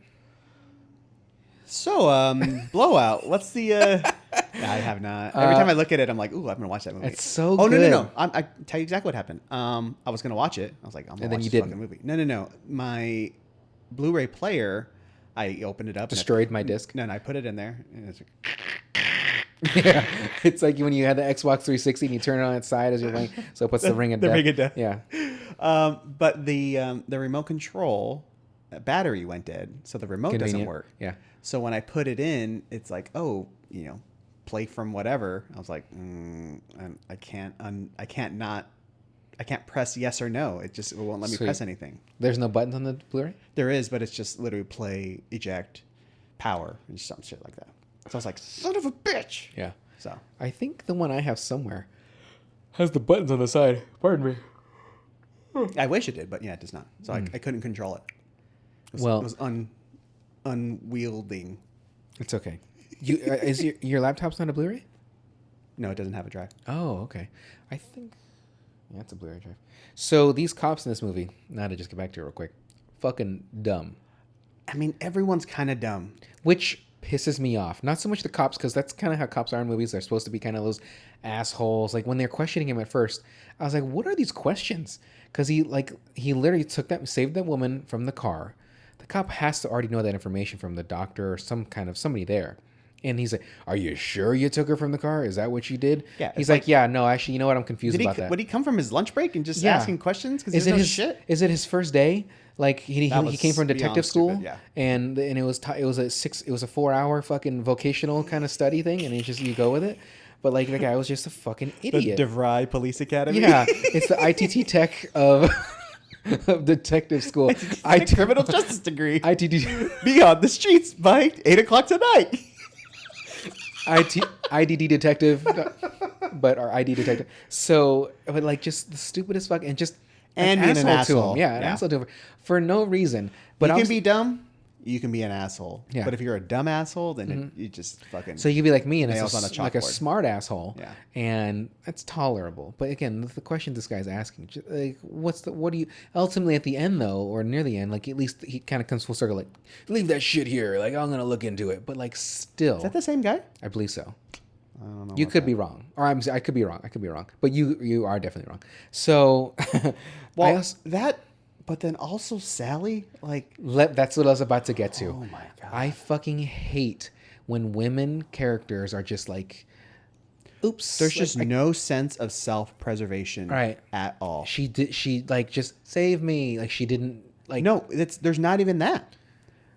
Speaker 2: So, Blowout. What's the? I have not. Every time I look at it, I'm like, ooh, I'm gonna watch that movie.
Speaker 1: It's so
Speaker 2: good.
Speaker 1: good.
Speaker 2: No. I tell you exactly what happened. I was gonna watch it. I was like, I'm gonna watch this fucking movie. No. My Blu-ray player, I opened it up.
Speaker 1: Destroyed my disc.
Speaker 2: No, I put it in there, and it's like.
Speaker 1: Yeah, it's like when you had the Xbox 360 and you turn it on its side as you're playing, so it puts the ring of death.
Speaker 2: The ring of death.
Speaker 1: Yeah.
Speaker 2: But the remote control battery went dead, so the remote doesn't work.
Speaker 1: Yeah.
Speaker 2: So when I put it in, it's like, play from whatever. I was like, I can't press yes or no. It won't let me press anything.
Speaker 1: There's no buttons on the Blu-ray?
Speaker 2: There is, but it's just literally play, eject, power, and some shit like that. So I was like, son of a bitch.
Speaker 1: Yeah.
Speaker 2: So
Speaker 1: I think the one I have somewhere has the buttons on the side. Pardon me.
Speaker 2: I wish it did, but yeah, it does not. So I couldn't control it. It was unwielding.
Speaker 1: It's okay. Is your laptop's not a Blu-ray?
Speaker 2: No, it doesn't have a drive.
Speaker 1: Oh, okay. I think it's a Blu-ray drive. So these cops in this movie, now to just get back to it real quick, fucking dumb.
Speaker 2: I mean, everyone's kind of dumb.
Speaker 1: Which pisses me off. Not so much the cops, because that's kind of how cops are in movies. They're supposed to be kind of those assholes. Like when they're questioning him at first, I was like, what are these questions? Because he literally saved that woman from the car. The cop has to already know that information from the doctor or somebody there. And he's like, are you sure you took her from the car? Is that what you did?
Speaker 2: Yeah.
Speaker 1: He's like, yeah, no, actually, you know what? I'm confused about that.
Speaker 2: Would he come from his lunch break and just asking questions? Because he knows shit.
Speaker 1: Is it his first day? Like he came from detective school,
Speaker 2: stupid, yeah.
Speaker 1: and it was a 4-hour fucking vocational kind of study thing, and you go with it. But like the guy was just a fucking idiot.
Speaker 2: The DeVry Police Academy.
Speaker 1: Yeah, it's the ITT Tech of detective school.
Speaker 2: Criminal justice degree.
Speaker 1: ITT
Speaker 2: Be on the streets by 8:00 tonight.
Speaker 1: IDD detective, but our ID detective. So, but like just the stupidest fuck, and just
Speaker 2: and being an asshole
Speaker 1: to him. Yeah, an asshole to him for no reason. But
Speaker 2: you can be dumb. You can be an asshole.
Speaker 1: Yeah.
Speaker 2: But if you're a dumb asshole, then you just fucking.
Speaker 1: So you can be like me and
Speaker 2: nails on a
Speaker 1: like a
Speaker 2: chalkboard.
Speaker 1: smart asshole.
Speaker 2: Yeah.
Speaker 1: And that's tolerable. But again, the question this guy's asking, like, what do you ultimately at the end though, or near the end, like at least he kind of comes full circle, like, leave that shit here. Like I'm gonna look into it. But like still,
Speaker 2: Is that the same guy?
Speaker 1: I believe so.
Speaker 2: I don't know.
Speaker 1: You could be wrong, or I could be wrong. I could be wrong, but you are definitely wrong. So,
Speaker 2: But then also Sally, like
Speaker 1: that's what I was about to get to.
Speaker 2: Oh my god!
Speaker 1: I fucking hate when women characters are just like, oops.
Speaker 2: There's just no sense of self-preservation,
Speaker 1: right,
Speaker 2: at all.
Speaker 1: She like just save me. Like she didn't like.
Speaker 2: No, there's not even that.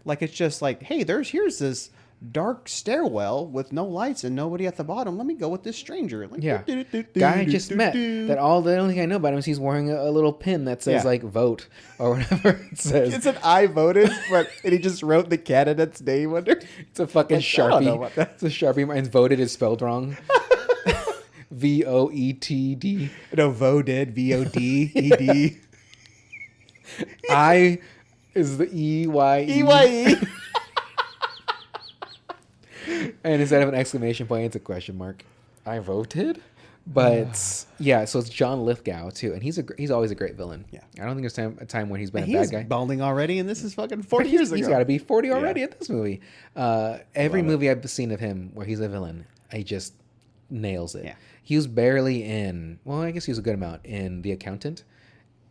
Speaker 2: Like it's just like, hey, here's this dark stairwell with no lights and nobody at the bottom. Let me go with this stranger. Like,
Speaker 1: yeah, guy I just met. The only thing I know about him is he's wearing a little pin that says like vote or whatever it says.
Speaker 2: It's an I voted, and he just wrote the candidate's name under.
Speaker 1: It's a fucking Sharpie. It's a Sharpie. Mine's voted is spelled wrong. VOETD.
Speaker 2: No, voted. VODED.
Speaker 1: I is the EYE.
Speaker 2: EYE.
Speaker 1: And instead of an exclamation point, it's a question mark. I voted, but yeah. So it's John Lithgow too, and he's always a great villain.
Speaker 2: Yeah,
Speaker 1: I don't think there's a time when he's been
Speaker 2: a
Speaker 1: bad guy.
Speaker 2: Balding already, and this is fucking 40 years ago.
Speaker 1: He's got to be 40 already at this movie. Every movie I've seen of him where he's a villain, he just nails it.
Speaker 2: Yeah.
Speaker 1: He was barely in. Well, I guess he was a good amount in The Accountant.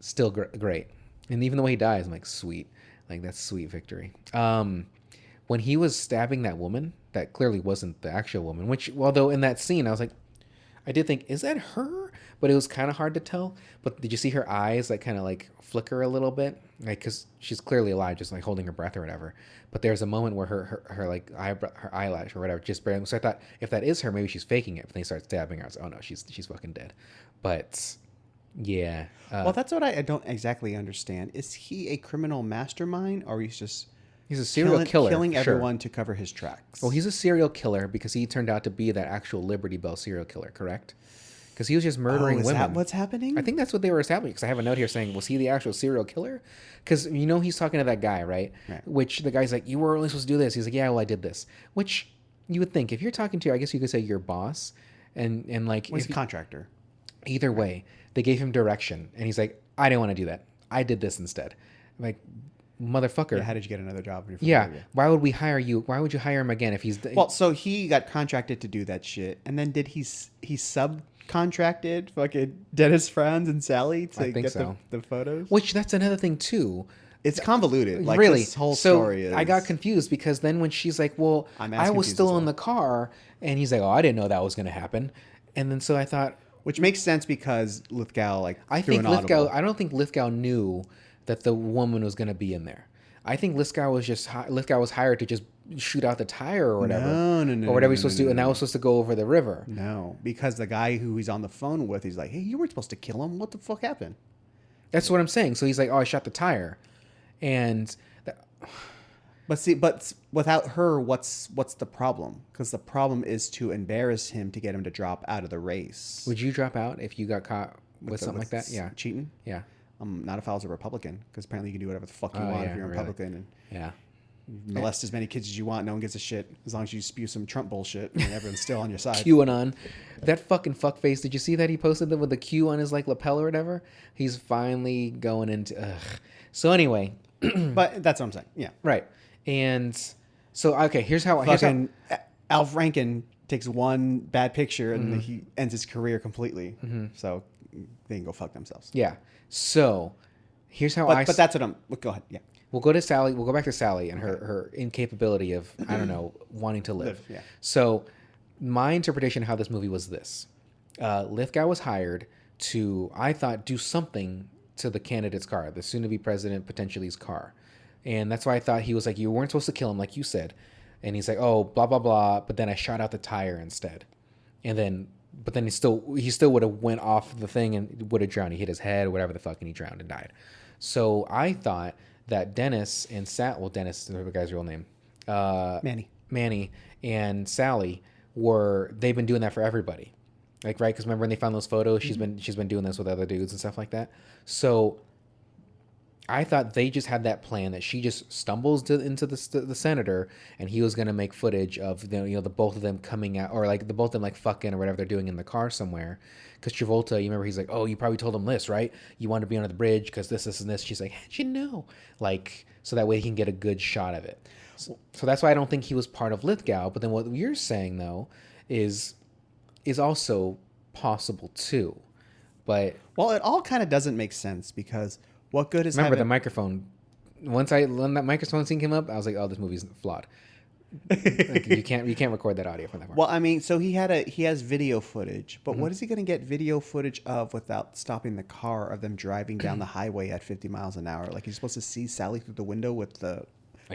Speaker 1: Still great, and even the way he dies, I'm like, sweet. Like that's sweet victory. When he was stabbing that woman, that clearly wasn't the actual woman, which, although in that scene, I was like, I did think, is that her? But it was kind of hard to tell. But did you see her eyes like kind of like flicker a little bit? Like, because she's clearly alive, just like holding her breath or whatever. But there's a moment where her like her eyelash or whatever just barely. So I thought, if that is her, maybe she's faking it. But then they start stabbing her. I was like, oh no, she's fucking dead. But yeah.
Speaker 2: Well, that's what I don't exactly understand. Is he a criminal mastermind, or he's
Speaker 1: a serial killer,
Speaker 2: killing everyone to cover his tracks?
Speaker 1: Well, he's a serial killer because he turned out to be that actual Liberty Bell serial killer, correct? Because he was just murdering women.
Speaker 2: Is that what's happening?
Speaker 1: I think that's what they were establishing. Because I have a note here saying, was he the actual serial killer? Because he's talking to that guy, right? Which the guy's like, you were only supposed to do this. He's like, yeah, well, I did this. Which you would think if you're talking to, I guess you could say your boss, and like,
Speaker 2: he's a contractor.
Speaker 1: Either way, they gave him direction, and he's like, I didn't want to do that. I did this instead. I'm like, motherfucker.
Speaker 2: Yeah, how did you get another job?
Speaker 1: Why would we hire you? Why would you hire him again if he's...
Speaker 2: Well, so he got contracted to do that shit. And then did he subcontracted fucking Dennis Franz and Sally to get the photos?
Speaker 1: Which that's another thing too.
Speaker 2: It's convoluted. Like
Speaker 1: really,
Speaker 2: this whole story is...
Speaker 1: I got confused because then when she's like, well, I was still in the car. And he's like, oh, I didn't know that was going to happen. And then so I thought...
Speaker 2: Which makes sense because Lithgow
Speaker 1: I don't think Lithgow knew that the woman was going to be in there. I think Lithgow was hired to just shoot out the tire or whatever.
Speaker 2: No.
Speaker 1: Or whatever he's supposed to do, and that was supposed to go over the river.
Speaker 2: No, because the guy who he's on the phone with, he's like, hey, you weren't supposed to kill him. What the fuck happened?
Speaker 1: That's what I'm saying. So he's like, oh, I shot the tire. And...
Speaker 2: But without her, what's the problem? Because the problem is to embarrass him to get him to drop out of the race.
Speaker 1: Would you drop out if you got caught with something like that? Yeah.
Speaker 2: Cheating?
Speaker 1: Yeah.
Speaker 2: Not if I was a Republican, because apparently you can do whatever the fuck you want if you're a Republican. And molest as many kids as you want. No one gives a shit as long as you spew some Trump bullshit and everyone's still on your side.
Speaker 1: QAnon. That fucking fuckface. Did you see that he posted them with the Q on his like lapel or whatever? He's finally going into... Ugh. So anyway...
Speaker 2: But that's what I'm saying. Yeah.
Speaker 1: Right. And So okay, here's how.
Speaker 2: Fucking Al Franken takes one bad picture and he ends his career completely. So they can go fuck themselves.
Speaker 1: Yeah. So here's how
Speaker 2: But that's what I'm. Go ahead. Yeah.
Speaker 1: We'll go to Sally. We'll go back to Sally and her incapability of, I don't know, wanting to live.
Speaker 2: Yeah.
Speaker 1: So my interpretation of how this movie was this. Lithgow was hired to, I thought, do something to the candidate's car, the soon-to-be president, potentially's car. And that's why I thought he was like, you weren't supposed to kill him, like you said. And he's like, oh, blah, blah, blah. But then I shot out the tire instead. And then, but then he still would have went off the thing and would have drowned. He hit his head or whatever the fuck, and he drowned and died. So I thought that Dennis and Dennis is the guy's real name. Manny and Sally they've been doing that for everybody. Like, right? Because remember when they found those photos, she's been doing this with other dudes and stuff like that. So I thought they just had that plan that she just stumbles into the senator, and he was gonna make footage of the both of them coming out, or like the both of them like fucking or whatever they're doing in the car somewhere. Because Travolta, you remember, he's like, oh, you probably told him this, right? You want to be under the bridge because this, and this. She's like, how'd you know? Like, so that way he can get a good shot of it. So that's why I don't think he was part of Lithgow. But then what you're saying though is also possible too. But
Speaker 2: well, it all kind of doesn't make sense because what good is
Speaker 1: the microphone? When that microphone scene came up, I was like, oh, this movie's flawed. Like, you can't record that audio from that part.
Speaker 2: Well, I mean, so he has video footage, but what is he going to get video footage of without stopping the car of them driving down the highway at 50 miles an hour? Like, he's supposed to see Sally through the window with the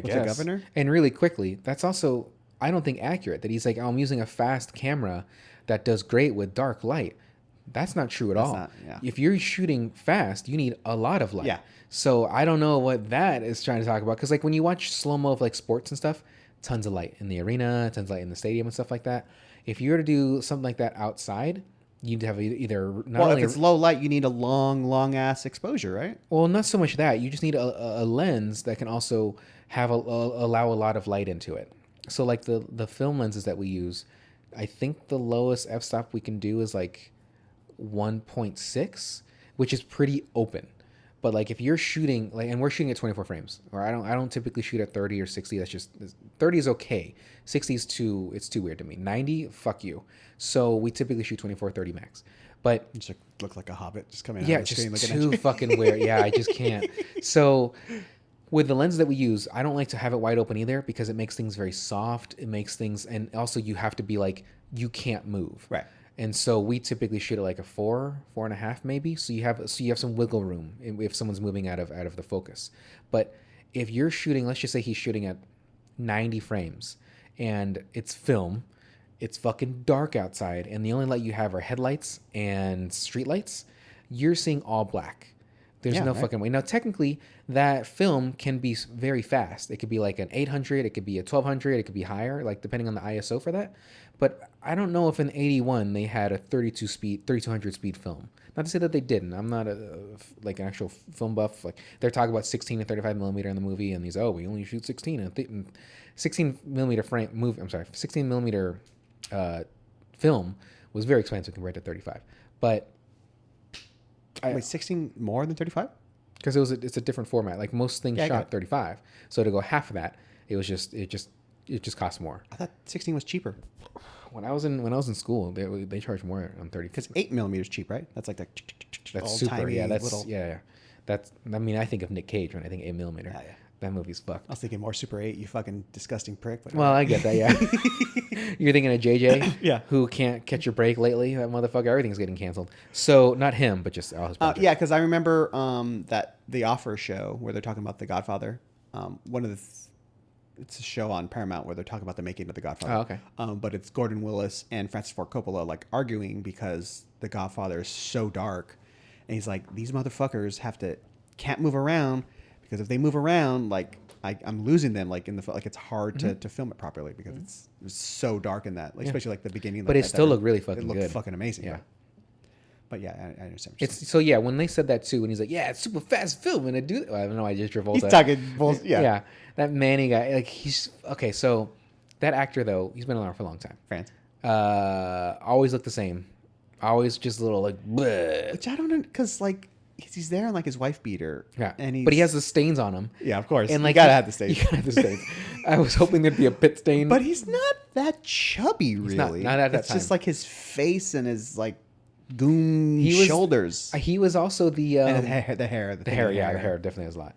Speaker 2: governor?
Speaker 1: And really quickly, that's also, I don't think, accurate. That he's like, oh, I'm using a fast camera that does great with dark light. That's not true at all. If you're shooting fast, you need a lot of light.
Speaker 2: Yeah.
Speaker 1: So I don't know what that is trying to talk about. Because like when you watch slow-mo of like sports and stuff, tons of light in the arena, tons of light in the stadium and stuff like that. If you were to do something like that outside, you'd have either
Speaker 2: if it's low light, you need a long ass exposure, right?
Speaker 1: Well, not so much that. You just need a lens that can also have allow a lot of light into it. So like the film lenses that we use, I think the lowest f-stop we can do is like 1.6, which is pretty open. But like if you're shooting and we're shooting at 24 frames, or I don't typically shoot at 30 or 60. That's just 30 is okay. 60 is too weird to me. 90, fuck you. So we typically shoot 24, 30 max. But
Speaker 2: you just look like a hobbit just coming out
Speaker 1: of
Speaker 2: the screen
Speaker 1: looking at you. Too fucking weird. Yeah, I just can't. So with the lenses that we use, I don't like to have it wide open either because it makes things very soft. It makes things, and also you have to be like, you can't move.
Speaker 2: Right.
Speaker 1: And so we typically shoot at like a 4.5 maybe. So you have some wiggle room if someone's moving out of the focus. But if you're shooting, let's just say he's shooting at 90 frames and it's film, it's fucking dark outside, and the only light you have are headlights and street lights, you're seeing all black. There's no fucking way. Now, technically, that film can be very fast. It could be like an 800, it could be a 1200, it could be higher, like depending on the ISO for that. But I don't know if in 81 they had a 3200 speed film. Not to say that they didn't. I'm not an actual film buff. Like they're talking about 16 and 35 millimeter in the movie, and these we only shoot 16 and 16 millimeter frame movie. I'm sorry, 16 millimeter film was very expensive compared to 35. But
Speaker 2: wait, 16 more than 35?
Speaker 1: Because it's a different format. Like most things shot 35, so to go half of that, it just costs more.
Speaker 2: I thought 16 was cheaper.
Speaker 1: When I was in school, they charged more on 30.
Speaker 2: Because 8 millimeters cheap, right? That's like
Speaker 1: that's super. Yeah, that's little... yeah. That's, I mean, I think of Nick Cage when I think 8 millimeter.
Speaker 2: Yeah.
Speaker 1: That movie's fucked.
Speaker 2: I was thinking more Super 8. You fucking disgusting prick.
Speaker 1: Well, I get that. Yeah. You're thinking of JJ.
Speaker 2: Yeah.
Speaker 1: Who can't catch a break lately? That motherfucker. Everything's getting canceled. So not him, but just all his projects.
Speaker 2: Yeah, because I remember that The Offer show where they're talking about The Godfather. One of the it's a show on Paramount where they're talking about the making of The Godfather.
Speaker 1: Oh, okay.
Speaker 2: But it's Gordon Willis and Francis Ford Coppola like arguing because The Godfather is so dark, and he's like, these motherfuckers can't move around because if they move around, like I'm losing them. Like in the like it's hard to film it properly because it's so dark in that, like, especially like the beginning.
Speaker 1: But it still looked really fucking good.
Speaker 2: It looked fucking amazing.
Speaker 1: Yeah.
Speaker 2: But yeah, I understand.
Speaker 1: It's so yeah. When they said that too, when he's like, "Yeah, it's super fast film," and I do, I don't know, I just Travolta.
Speaker 2: He's talking bullshit. Yeah,
Speaker 1: that Manny guy, like he's okay. So that actor though, he's been around for a long time.
Speaker 2: France.
Speaker 1: Always look the same. Always just a little like, bleh.
Speaker 2: Which I don't know, because like he's there in like his wife beater.
Speaker 1: Yeah,
Speaker 2: and
Speaker 1: but he has the stains on him.
Speaker 2: Yeah, of course.
Speaker 1: And like
Speaker 2: you gotta have the stains.
Speaker 1: You gotta have the stains. I was hoping there'd be a pit stain.
Speaker 2: But he's not that chubby, really.
Speaker 1: Not at that
Speaker 2: it's
Speaker 1: time.
Speaker 2: just like his face and his like goon shoulders.
Speaker 1: He was also the
Speaker 2: And the hair.
Speaker 1: The hair definitely has a lot.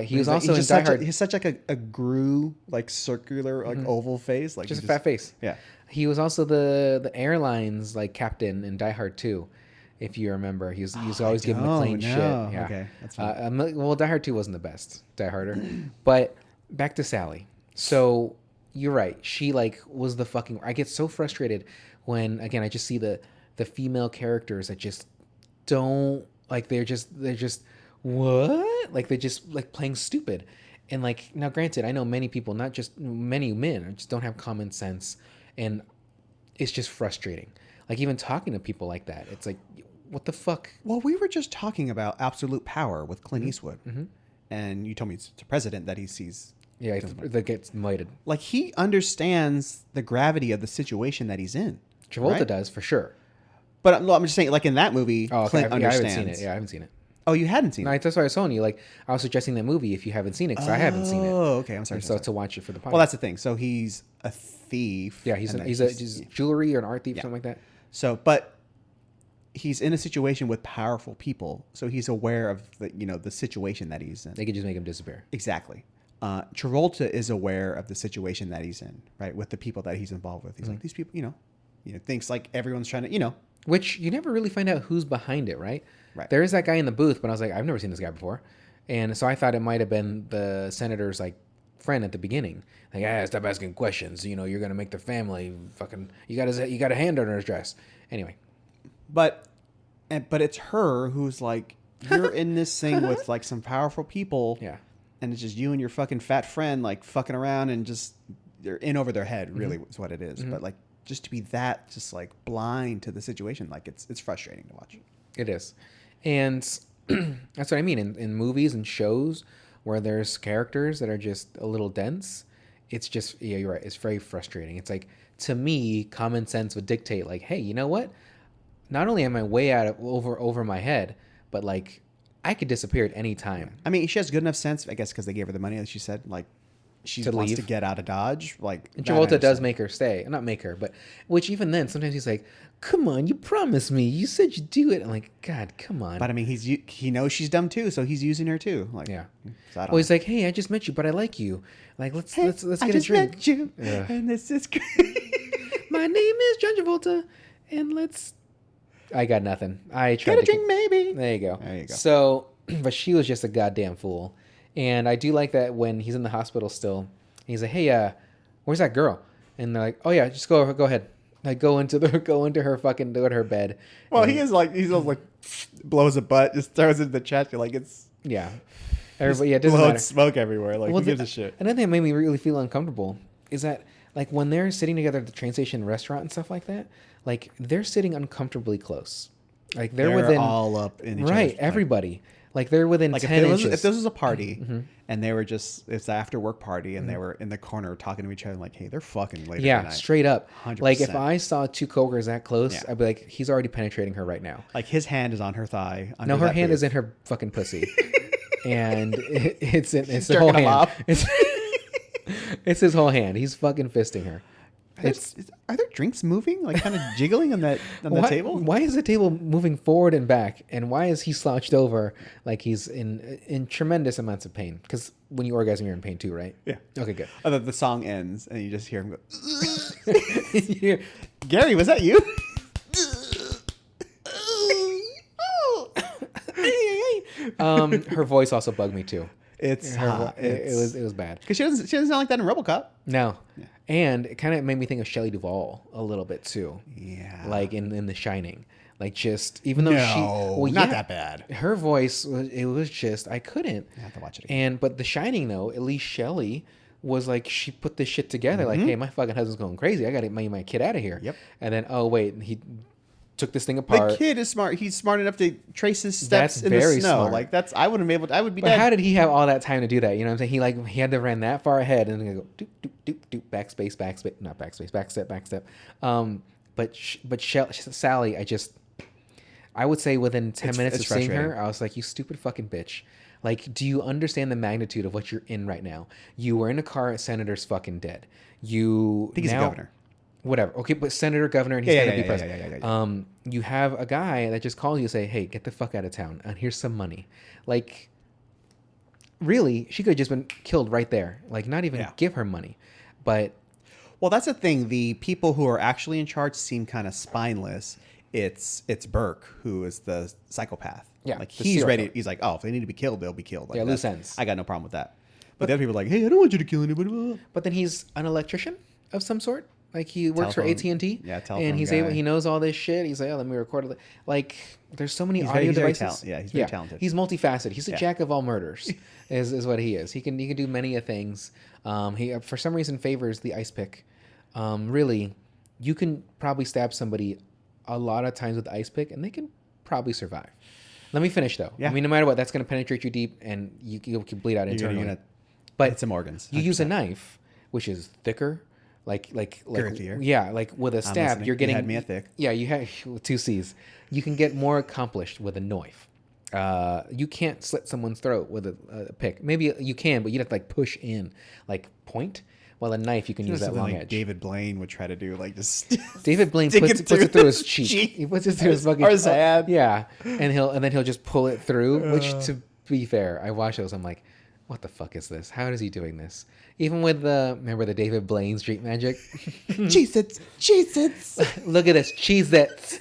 Speaker 1: He was also in Die Hard.
Speaker 2: He's such like a Gru, like circular, like oval face, like
Speaker 1: just a fat face.
Speaker 2: Yeah.
Speaker 1: He was also the airlines like captain in Die Hard 2, if you remember. He was always giving the plane shit. Yeah.
Speaker 2: Okay, that's fine.
Speaker 1: Well, Die Hard 2 wasn't the best Die Harder, but back to Sally. So you're right. She like was the fucking. I get so frustrated when again I just see the female characters that just don't like. They're just what? Like they're just like playing stupid. And like now, granted, I know many people, not just many men, just don't have common sense. And it's just frustrating. Like even talking to people like that, it's like, what the fuck?
Speaker 2: Well, we were just talking about Absolute Power with Clint Eastwood, and you told me it's the president that he sees.
Speaker 1: Yeah, that gets mighted.
Speaker 2: Like he understands the gravity of the situation that he's in.
Speaker 1: Travolta does for sure.
Speaker 2: But I'm just saying, like in that movie, Clint understands.
Speaker 1: I haven't seen it. Yeah, I haven't seen it.
Speaker 2: Oh, you hadn't seen it?
Speaker 1: That's why I was telling you. Like I was suggesting that movie if you haven't seen it because I haven't seen it.
Speaker 2: Oh, okay. I'm sorry.
Speaker 1: And so to watch it for the podcast.
Speaker 2: Well, that's the thing. So he's a thief.
Speaker 1: Yeah, he's a jewelry or an art thief, something like that.
Speaker 2: So, but he's in a situation with powerful people, so he's aware of the situation that he's in.
Speaker 1: They could just make him disappear.
Speaker 2: Exactly. Travolta is aware of the situation that he's in, right, with the people that he's involved with. He's like, these people, thinks like everyone's trying to,
Speaker 1: Which you never really find out who's behind it, right?
Speaker 2: Right.
Speaker 1: There is that guy in the booth, but I was like, I've never seen this guy before, and so I thought it might have been the senator's like friend at the beginning. Like, stop asking questions. You're gonna make the family fucking. You got a hand under his dress. Anyway.
Speaker 2: But it's her who's like, you're in this thing with like some powerful people.
Speaker 1: Yeah.
Speaker 2: And it's just you and your fucking fat friend like fucking around and just they're in over their head. Really, is what it is. But like just to be that just like blind to the situation, like it's frustrating to watch.
Speaker 1: It is, and that's what I mean in movies and shows where there's characters that are just a little dense. It's just you're right. It's very frustrating. It's like to me, common sense would dictate like, hey, you know what? Not only am I way out of over my head, but like I could disappear at any time.
Speaker 2: I mean, she has good enough sense, I guess, because they gave her the money, as she said, like she wants to get out of Dodge. Like
Speaker 1: and Travolta does make her stay, not make her, but which even then sometimes he's like, "Come on, you promised me. You said you'd do it." I'm like, God, come on.
Speaker 2: But I mean, he knows she's dumb too, so he's using her too. Like,
Speaker 1: yeah.
Speaker 2: So
Speaker 1: Well, he's like, "Hey, I just met you, but I like you. Like, let's get a drink." I just met
Speaker 2: you, and this is great.
Speaker 1: My name is John Travolta, and let's. I got nothing. I tried
Speaker 2: get a drink, maybe.
Speaker 1: There you go.
Speaker 2: There you go.
Speaker 1: So, but she was just a goddamn fool, and I do like that when he's in the hospital still. He's like, "Hey, where's that girl?" And they're like, "Oh yeah, just go ahead." Like go into her fucking her bed.
Speaker 2: Well, he's like blows a butt, just throws it in the trash. Like it's
Speaker 1: everybody. Yeah, it doesn't matter.
Speaker 2: Smoke everywhere. Like who gives a shit?
Speaker 1: Another thing that made me really feel uncomfortable is that like when they're sitting together at the train station restaurant and stuff like that, like they're sitting uncomfortably close. Like they're within
Speaker 2: all up in each
Speaker 1: right.
Speaker 2: other's,
Speaker 1: Everybody. Like they're within
Speaker 2: like
Speaker 1: 10 inches.
Speaker 2: If this was a party and they were it's an after work party and they were in the corner talking to each other like, hey, they're fucking later tonight.
Speaker 1: Straight up.
Speaker 2: 100%.
Speaker 1: Like if I saw two coworkers that close, I'd be like, he's already penetrating her right now.
Speaker 2: Like his hand is on her thigh.
Speaker 1: No, her hand is in her fucking pussy. And it's the whole hand. It's his whole hand. He's fucking fisting her.
Speaker 2: Are there drinks moving, like kind of jiggling on the table?
Speaker 1: Why is the table moving forward and back, and why is he slouched over like he's in tremendous amounts of pain? Because when you orgasm, you're in pain too, right?
Speaker 2: Yeah.
Speaker 1: Okay, good.
Speaker 2: Oh, the song ends, and you just hear him go. Gary, was that you?
Speaker 1: Her voice also bugged me too.
Speaker 2: It
Speaker 1: was bad
Speaker 2: because she doesn't sound like that in RoboCop.
Speaker 1: No, and it kind of made me think of Shelley Duvall a little bit too.
Speaker 2: Yeah,
Speaker 1: like in The Shining, like just even though
Speaker 2: not that bad.
Speaker 1: Her voice was just I couldn't.
Speaker 2: I have to watch it again.
Speaker 1: But The Shining though, at least Shelley was like she put this shit together. Like, hey, my fucking husband's going crazy. I got to get my kid out of here.
Speaker 2: Yep.
Speaker 1: And then wait, he took this thing apart.
Speaker 2: The kid is smart. He's smart enough to trace his steps in the snow.
Speaker 1: Smart.
Speaker 2: Like I wouldn't be able to. I would be
Speaker 1: but
Speaker 2: dead.
Speaker 1: How did he have all that time to do that? You know what I'm saying? He had to run that far ahead and then go doop doop doop doop backspace, not backspace, backstep. But Sally, I would say within 10 minutes
Speaker 2: it's
Speaker 1: of seeing her,
Speaker 2: frustrating.
Speaker 1: I was like, you stupid fucking bitch. Like, do you understand the magnitude of what you're in right now? You were in a car, a senator's fucking dead. You
Speaker 2: I think he's a
Speaker 1: now,
Speaker 2: governor.
Speaker 1: whatever. Okay, but senator, governor, and he's
Speaker 2: Yeah,
Speaker 1: gonna
Speaker 2: yeah,
Speaker 1: be
Speaker 2: yeah,
Speaker 1: president.
Speaker 2: yeah.
Speaker 1: You have a guy that just calls you and say, hey, get the fuck out of town, and here's some money. Like, really, she could have just been killed right there. Like, not even
Speaker 2: Yeah.
Speaker 1: give her money. But
Speaker 2: Well, that's the thing. The people who are actually in charge seem kind of spineless. It's Burke who is the psychopath.
Speaker 1: Yeah,
Speaker 2: like
Speaker 1: the
Speaker 2: he's
Speaker 1: serial
Speaker 2: ready.
Speaker 1: killer.
Speaker 2: He's like, oh, if they need to be killed, they'll be killed. Like,
Speaker 1: Yeah, loose
Speaker 2: that's-
Speaker 1: ends.
Speaker 2: I got no problem with that. But the other people are like, hey, I don't want you to kill anybody.
Speaker 1: But then he's an electrician of some sort. Like he works for
Speaker 2: Telephone-
Speaker 1: AT&T.
Speaker 2: yeah, telephone
Speaker 1: and he's
Speaker 2: guy.
Speaker 1: able. He knows all this shit. He's like, oh, let me record it. Like, there's so many
Speaker 2: He's
Speaker 1: audio
Speaker 2: very
Speaker 1: devices.
Speaker 2: he's very talented.
Speaker 1: He's multifaceted. He's a
Speaker 2: Yeah.
Speaker 1: jack of all murders. is what he is. He can do many a things. He for some reason favors the ice pick. Really, you can probably stab somebody a lot of times with the ice pick, and they can probably survive. Let me finish though.
Speaker 2: Yeah.
Speaker 1: I mean, no matter what, that's going to penetrate you deep, and you can bleed out internally.
Speaker 2: gonna
Speaker 1: but
Speaker 2: hit some organs.
Speaker 1: you use a
Speaker 2: 100%.
Speaker 1: knife, which is thicker, like
Speaker 2: Girthier.
Speaker 1: yeah, like with a stab,
Speaker 2: listening.
Speaker 1: you're getting.
Speaker 2: You had me at thick.
Speaker 1: Yeah, you have with two C's. You can get more accomplished with a knife. You can't slit someone's throat with a pick. Maybe you can, but you'd have to like push in, like point. While a knife, you can use that
Speaker 2: Something
Speaker 1: long
Speaker 2: like
Speaker 1: edge.
Speaker 2: David Blaine would try to do, like just
Speaker 1: David Blaine
Speaker 2: stick
Speaker 1: puts it through his cheek. He puts it through his fucking
Speaker 2: or his hand.
Speaker 1: Yeah, and then he'll just pull it through. Which, to be fair, I watch those. I'm like, what the fuck is this? How is he doing this? Even with remember the David Blaine Street Magic?
Speaker 2: Cheez-Its.
Speaker 1: Look at this, Cheez-Its.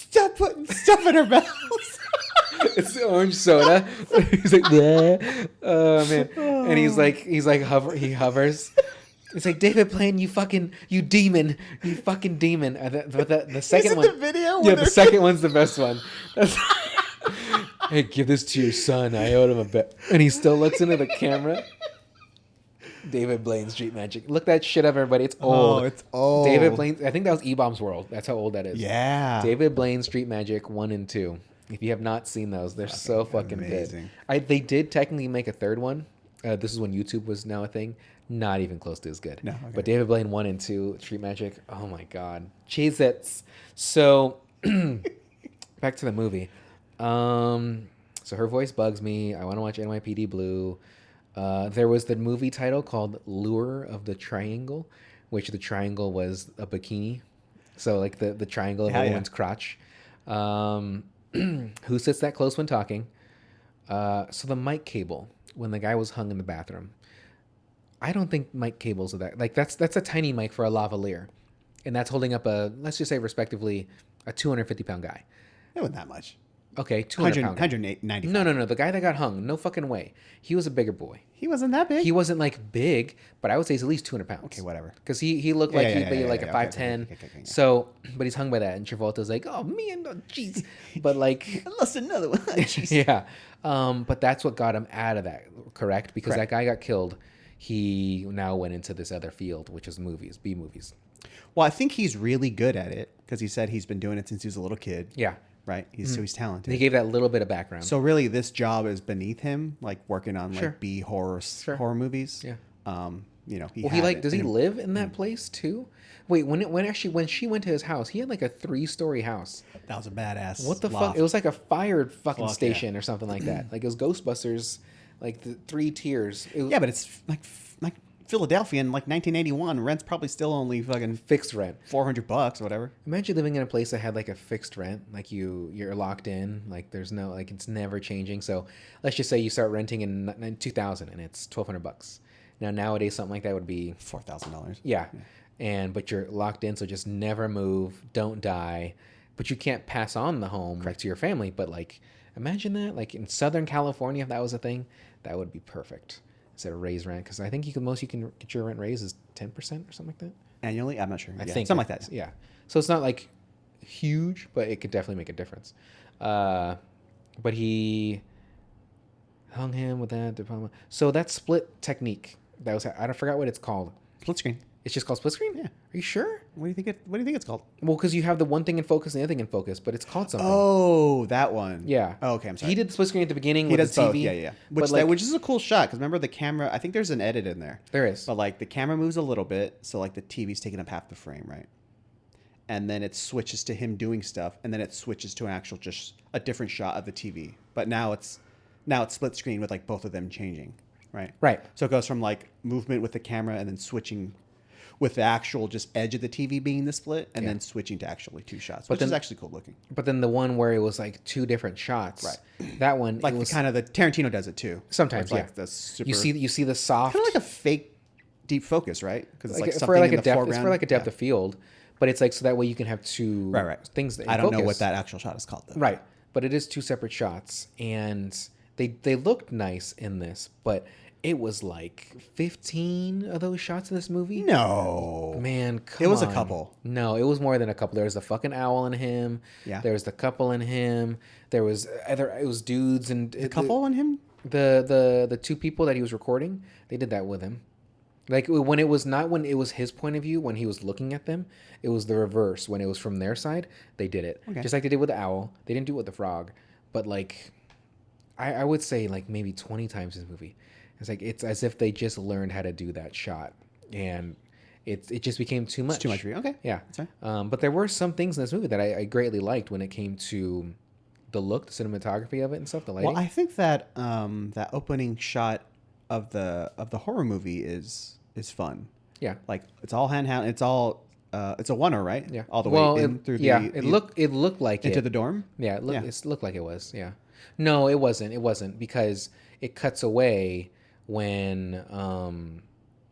Speaker 2: Stop putting stuff in her mouth.
Speaker 1: It's orange soda. He's like, bleh. Oh man, and he hovers. It's like, David Blaine, you fucking demon. But the second
Speaker 2: Is it
Speaker 1: one,
Speaker 2: the video?
Speaker 1: yeah, the second one's the best one. Hey, give this to your son. I owed him a bet, and he still looks into the camera. David Blaine Street Magic. Look that shit up, everybody. It's old.
Speaker 2: Oh, it's old.
Speaker 1: David Blaine. I think that was E-Bomb's World. That's how old that is.
Speaker 2: Yeah.
Speaker 1: David Blaine Street Magic 1 and 2. If you have not seen those, they're so fucking
Speaker 2: amazing.
Speaker 1: good. They did technically make a third one. This is when YouTube was now a thing. Not even close to as good.
Speaker 2: No, okay.
Speaker 1: But David Blaine 1 and 2, Street Magic. Oh my god, Cheez-Its. So back to the movie. So her voice bugs me. I want to watch NYPD Blue. There was the movie title called Lure of the Triangle, which the triangle was a bikini. So like the triangle of a woman's crotch. Who sits that close when talking? So the mic cable, when the guy was hung in the bathroom. I don't think mic cables are that. Like that's a tiny mic for a lavalier. And that's holding up let's just say respectively, a 250-pound guy.
Speaker 2: It wasn't that much.
Speaker 1: Okay, 200-pound guy.
Speaker 2: 190.
Speaker 1: No. The guy that got hung, no fucking way. He was a bigger boy.
Speaker 2: He wasn't that big.
Speaker 1: He wasn't like big, but I would say he's at least 200 pounds.
Speaker 2: Okay, whatever.
Speaker 1: Because he looked like he'd be like a 5'10".
Speaker 2: Okay, yeah.
Speaker 1: So, but he's hung by that. And Travolta's like, oh, man, jeez. But like,
Speaker 2: I lost another one. Jeez.
Speaker 1: yeah. But that's what got him out of that, correct? Because that guy got killed. He now went into this other field, which is movies, B movies.
Speaker 2: Well, I think he's really good at it because he said he's been doing it since he was a little kid.
Speaker 1: Yeah.
Speaker 2: Right? So he's talented.
Speaker 1: He gave that little bit of background.
Speaker 2: So really, this job is beneath him, like working on
Speaker 1: Sure.
Speaker 2: like B horror movies.
Speaker 1: Yeah.
Speaker 2: You know,
Speaker 1: Does he live in that place too? Wait, when she went to his house, he had like a 3-story house.
Speaker 2: That was a badass.
Speaker 1: What the fuck?
Speaker 2: loft.
Speaker 1: It was like a fired fucking
Speaker 2: Fuck,
Speaker 1: station or something like that. Like it was Ghostbusters, like the 3 tiers. It was
Speaker 2: Yeah, but it's like Philadelphia in like 1981. Rent's probably still only fucking
Speaker 1: fixed rent.
Speaker 2: $400 or whatever.
Speaker 1: Imagine living in a place that had like a fixed rent, like you're locked in, like there's no, like it's never changing. So let's just say you start renting in 2000 and it's $1,200. Now nowadays something like that would be
Speaker 2: $4,000.
Speaker 1: yeah. But you're locked in, so just never move, don't die. But you can't pass on the home like to your family. But like, imagine that, like in Southern California, if that was a thing, that would be perfect. Instead of raise rent, because I think you can get your rent raised is 10% or something like that.
Speaker 2: Annually? I'm not sure.
Speaker 1: I think
Speaker 2: something like that.
Speaker 1: Yeah. So it's not like huge, but it could definitely make a difference. But he hung him with that to Palma. So that split technique, that was, I forgot what it's called.
Speaker 2: Split screen.
Speaker 1: It's just called split screen?
Speaker 2: Yeah.
Speaker 1: Are you sure?
Speaker 2: What do you think it's called?
Speaker 1: Well, because you have the one thing in focus and the other thing in focus, but it's called something.
Speaker 2: Oh, that one.
Speaker 1: Yeah.
Speaker 2: Oh, okay, I'm sorry.
Speaker 1: He did the split screen at the beginning
Speaker 2: He
Speaker 1: with
Speaker 2: does
Speaker 1: the
Speaker 2: both.
Speaker 1: TV.
Speaker 2: Yeah.
Speaker 1: But
Speaker 2: Which is a cool shot because remember the camera. I think there's an edit in there.
Speaker 1: There is.
Speaker 2: But like the camera moves a little bit, so like the TV's taking up half the frame, right? and then it switches to him doing stuff, and then it switches to an actual just a different shot of the TV. But now it's split screen with like both of them changing, right?
Speaker 1: Right.
Speaker 2: So it goes from like movement with the camera and then switching with the actual just edge of the TV being the split, and then switching to actually two shots, which is actually cool looking.
Speaker 1: But then the one where it was like two different shots,
Speaker 2: right?
Speaker 1: That one,
Speaker 2: like
Speaker 1: it was
Speaker 2: kind of the Tarantino does it too.
Speaker 1: Sometimes,
Speaker 2: like the super,
Speaker 1: you see the soft,
Speaker 2: kind of like a fake deep focus, right? Because it's like
Speaker 1: for
Speaker 2: something
Speaker 1: like
Speaker 2: in
Speaker 1: a
Speaker 2: the
Speaker 1: depth,
Speaker 2: foreground.
Speaker 1: it's for like a depth of field, but it's like so that way you can have two things. That
Speaker 2: I don't know what that actual shot is called, though.
Speaker 1: Right, but it is two separate shots, and they looked nice in this, but it was like 15 of those shots in this movie.
Speaker 2: No,
Speaker 1: man, come
Speaker 2: it was
Speaker 1: on.
Speaker 2: a couple.
Speaker 1: No, it was more than a couple. There was the fucking owl in him.
Speaker 2: Yeah,
Speaker 1: there was the couple in him. There was it was dudes and
Speaker 2: the couple in him.
Speaker 1: The two people that he was recording, they did that with him. Like when it was not when it was his point of view, when he was looking at them, it was the reverse. When it was from their side, they did it. Okay. Just like they did with the owl. They didn't do it with the frog. But like, I would say like maybe 20 times in this movie. It's like it's as if they just learned how to do that shot. And it just became too much.
Speaker 2: It's too much for you. Okay.
Speaker 1: Yeah.
Speaker 2: That's fine.
Speaker 1: But there were some things in this movie that I greatly liked when it came to the look, the cinematography of it and stuff, the lighting.
Speaker 2: Well, I think that that opening shot of the horror movie is fun.
Speaker 1: Yeah,
Speaker 2: like it's all handheld. It's all it's a oneer, right?
Speaker 1: Yeah,
Speaker 2: all the way in through the.
Speaker 1: Yeah, it looked like
Speaker 2: into
Speaker 1: it.
Speaker 2: the dorm.
Speaker 1: Yeah, it looked like it was. Yeah, no, it wasn't. It wasn't because it cuts away when.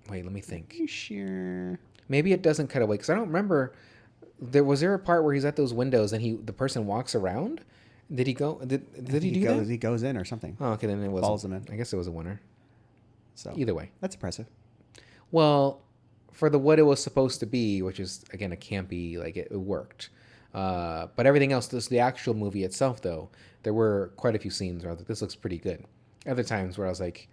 Speaker 1: Wait, let me think.
Speaker 2: Are you sure?
Speaker 1: Maybe it doesn't cut away because I don't remember. Was there a part where he's at those windows and the person walks around? Did he go? Did he do that?
Speaker 2: He goes in or something.
Speaker 1: Oh, okay, then it was.
Speaker 2: Follows him in.
Speaker 1: I guess it was a winner.
Speaker 2: So
Speaker 1: either way,
Speaker 2: that's impressive.
Speaker 1: Well, for what it was supposed to be, which is again a campy, like it worked. But everything else, the actual movie itself, though, there were quite a few scenes where I was like, this looks pretty good. Other times where I was like,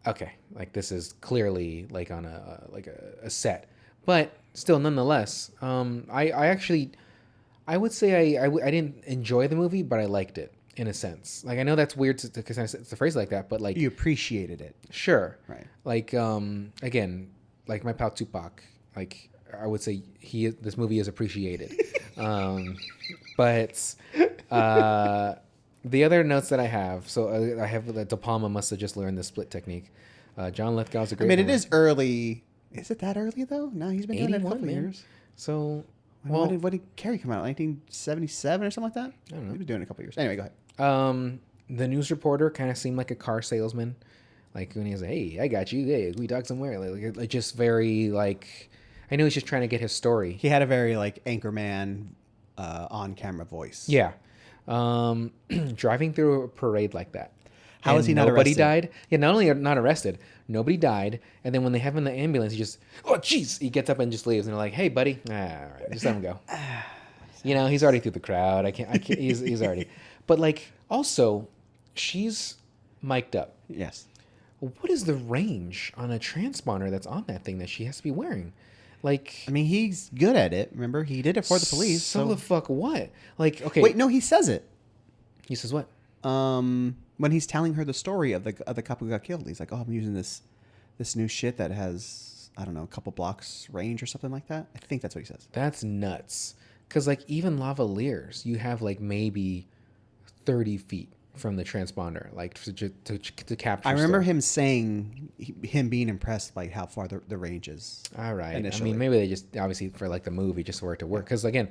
Speaker 1: okay, like this is clearly like on a set, but still, nonetheless, I would say I didn't enjoy the movie, but I liked it in a sense. Like I know that's weird because it's a phrase like that, but like
Speaker 2: you appreciated it,
Speaker 1: sure,
Speaker 2: right?
Speaker 1: Like again, like my pal Tupac, like I would say this movie is appreciated. But the other notes that I have, so I have that De Palma must have just learned the split technique. John Lithgow's a great.
Speaker 2: I mean, it is early. Is it that early though? No, he's been doing it a couple years.
Speaker 1: So,
Speaker 2: well, what did Carrie come out? 1977 or something like that?
Speaker 1: I don't know.
Speaker 2: He's been doing it a couple years. Anyway, go ahead.
Speaker 1: The news reporter kind of seemed like a car salesman, like when he was like, "Hey, I got you. Hey, we talk somewhere." Like just very like, I know he's just trying to get his story.
Speaker 2: He had a very like Anchorman, on camera voice.
Speaker 1: Yeah, driving through a parade like that.
Speaker 2: How is he not
Speaker 1: nobody
Speaker 2: arrested?
Speaker 1: Died. Yeah, not only not arrested, nobody died. And then when they have him in the ambulance, he just, oh jeez, he gets up and just leaves. And they're like, "Hey, buddy, all right, just let him go." You know, he's already through the crowd. I can't. He's already. But like, also, she's mic'd up.
Speaker 2: Yes.
Speaker 1: What is the range on a transponder that's on that thing that she has to be wearing? Like,
Speaker 2: I mean, he's good at it. Remember, he did it for the police.
Speaker 1: So the fuck what? Like, okay.
Speaker 2: Wait, no, he says it.
Speaker 1: He says what?
Speaker 2: When he's telling her the story of the couple who got killed, he's like, "Oh, I'm using this new shit that has, I don't know, a couple blocks range or something like that." I think that's what he says.
Speaker 1: That's nuts. Because like even lavaliers, you have like maybe 30 feet from the transponder, like to capture.
Speaker 2: I remember him saying him being impressed by how far the range is.
Speaker 1: All right.
Speaker 2: Initially.
Speaker 1: I mean, maybe they just obviously for like the movie just for it to work. Because again,